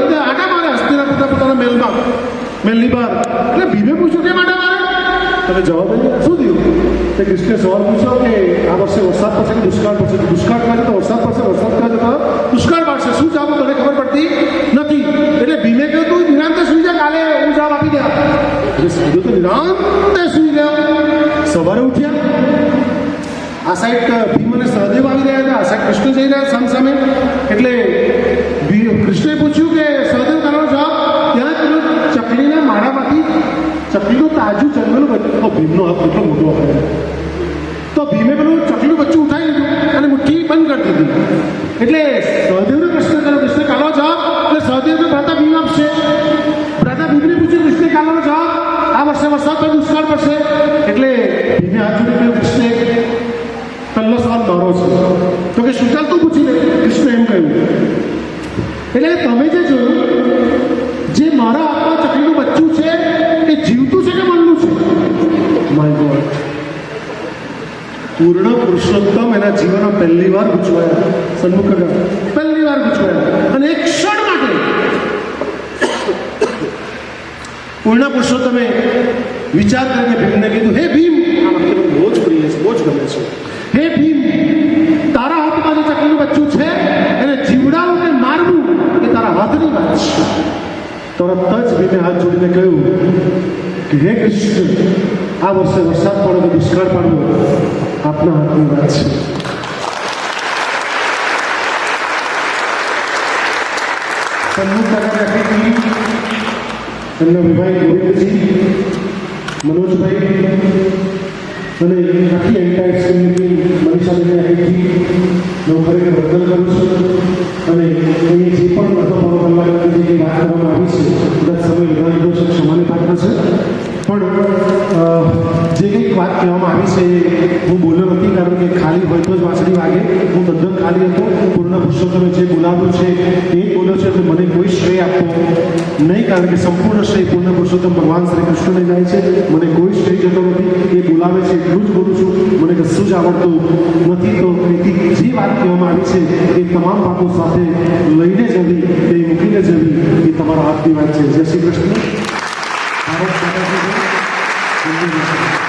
હતા પોતાના મહેલની બહાર. એટલે ભીમે પૂછ્યું કે માટે મારે તમે જવાબ નહીં શું થયું? તે કૃષ્ણે સવાલ પૂછ્યો કે આ વર્ષે વરસાદ પડશે કે દુષ્કાળ પડશે? દુષ્કાળ પડે તો વરસાદ પડશે, વરસાદ પડે તો દુષ્કાળ પડશે. શું જવાબ મને ખબર પડતી નથી. એટલે ભીમે કહ્યું તું નિરાંતે સુઈ જા, કાલે હું જવાબ આપી દે. એટલે સાધુ તો નિરાંતે સુઈ ગયો. સવારે ઉઠ્યા, આ સાઈડ ભીમ અને સહદેવ આવી રહ્યા હતા, આ સાઈડ કૃષ્ણ જઈ રહ્યા સામ સામે. એટલે કૃષ્ણે પૂછ્યું કે સહદેવ તારો જવાબ? ત્યાં પેલો ચકલીના માળામાંથી ચકલીનું તાજું જન્મેલું બચ્ચું. ભીમનો હાથ કેટલો મોટો હતો. તો ભીમે પેલું ચકલીનું બચ્ચું ઉઠાવી લીધું અને મુઠ્ઠી બંધ કરી દીધી. એટલે સહદેવને પ્રશ્ન કર્યો, કૃષ્ણ કાલો જવાબ? એટલે સહદેવને ભ્રાતા ભીમ આપશે. ભ્રાતા ભીમને પૂછ્યું, કૃષ્ણ કાલો જવાબ? આ વર્ષે વરસાદ પર દુષ્કાળ પડશે. એટલે ભીમે હાથ જોડી કહ્યું, કૃષ્ણે પહેલો સવાલ મારો છે. તો કે શું? ચાલ તું પૂછી લે. કૃષ્ણ એમ કહ્યું. એટલે તમે જે જોયું, જે મારા હાથમાં ચકલીનું બચ્ચું છે એ જીવતું છે કે મરનું છે? માય ગોડ, પૂર્ણ પુરુષોત્તમ એના જીવનમાં પહેલી વાર ગુજવાયા, સન્મુખ પહેલી વાર ગુજવાયા. અને એક ક્ષણ માટે પૂર્ણ પુરુષોત્તમે વિચાર કરીને ભીમને કીધું, હે ભીમ, આ વખતે મને બહુ જ પ્રિય છે, બહુ જ ગમે છે. હે ભીમ, તારા હાથમાં જે ચકલીનું બચ્ચું છે એને જીવડાવું કે મારવું એ તારા હાથની વાત છે. તરત જ ભીમે હાથ જોડીને કહ્યું કે હે કૃષ્ણ, આ વર્ષે વરસાદ પડે તો દુષ્કાળ પડવો આપના હાથની વાત છે. સન્મુખ કાકાની એમના વિભાઈ ગોવિંદજી, મનોજભાઈ અને આખી એન્ટાયર સ્કૂલની મનીષાબેનને અહીંથી હું ખરેખર વંદન કરું છું. અને અહીં જે પણ અડધો પોણો કલાકની જે વાત કરવામાં આવી છે, કદાચ સમય વધારે લીધો છે, ક્ષમાની પાત્ર છે. પણ જે કંઈક વાત કહેવામાં આવી છે હું બોલ્યો નથી, કારણ કે ખાલી હોય તો જ વાંસળી વાગે. હું તદ્દન ખાલી હતો. પૂર્ણ પુરુષોત્તમે જે બોલાવ્યું છે એ જ બોલ્યો છે. એટલે મને કોઈ શ્રેય આપવો નહીં, કારણ કે સંપૂર્ણ શ્રેય પૂર્ણ પુરુષોત્તમ ભગવાન શ્રી કૃષ્ણને જાય છે. મને કોઈ શ્રેય જતો નથી. એ બોલાવે છે એટલું જ બોલું છું. મને કશું જ આવડતું નથી. તો એથી જે વાત કહેવામાં આવી છે એ તમામ વાતો સાથે લઈને જવી, એ મૂકીને જવી એ તમારા હાથની વાત છે. જય શ્રી કૃષ્ણ. ભારત માતા કી જય.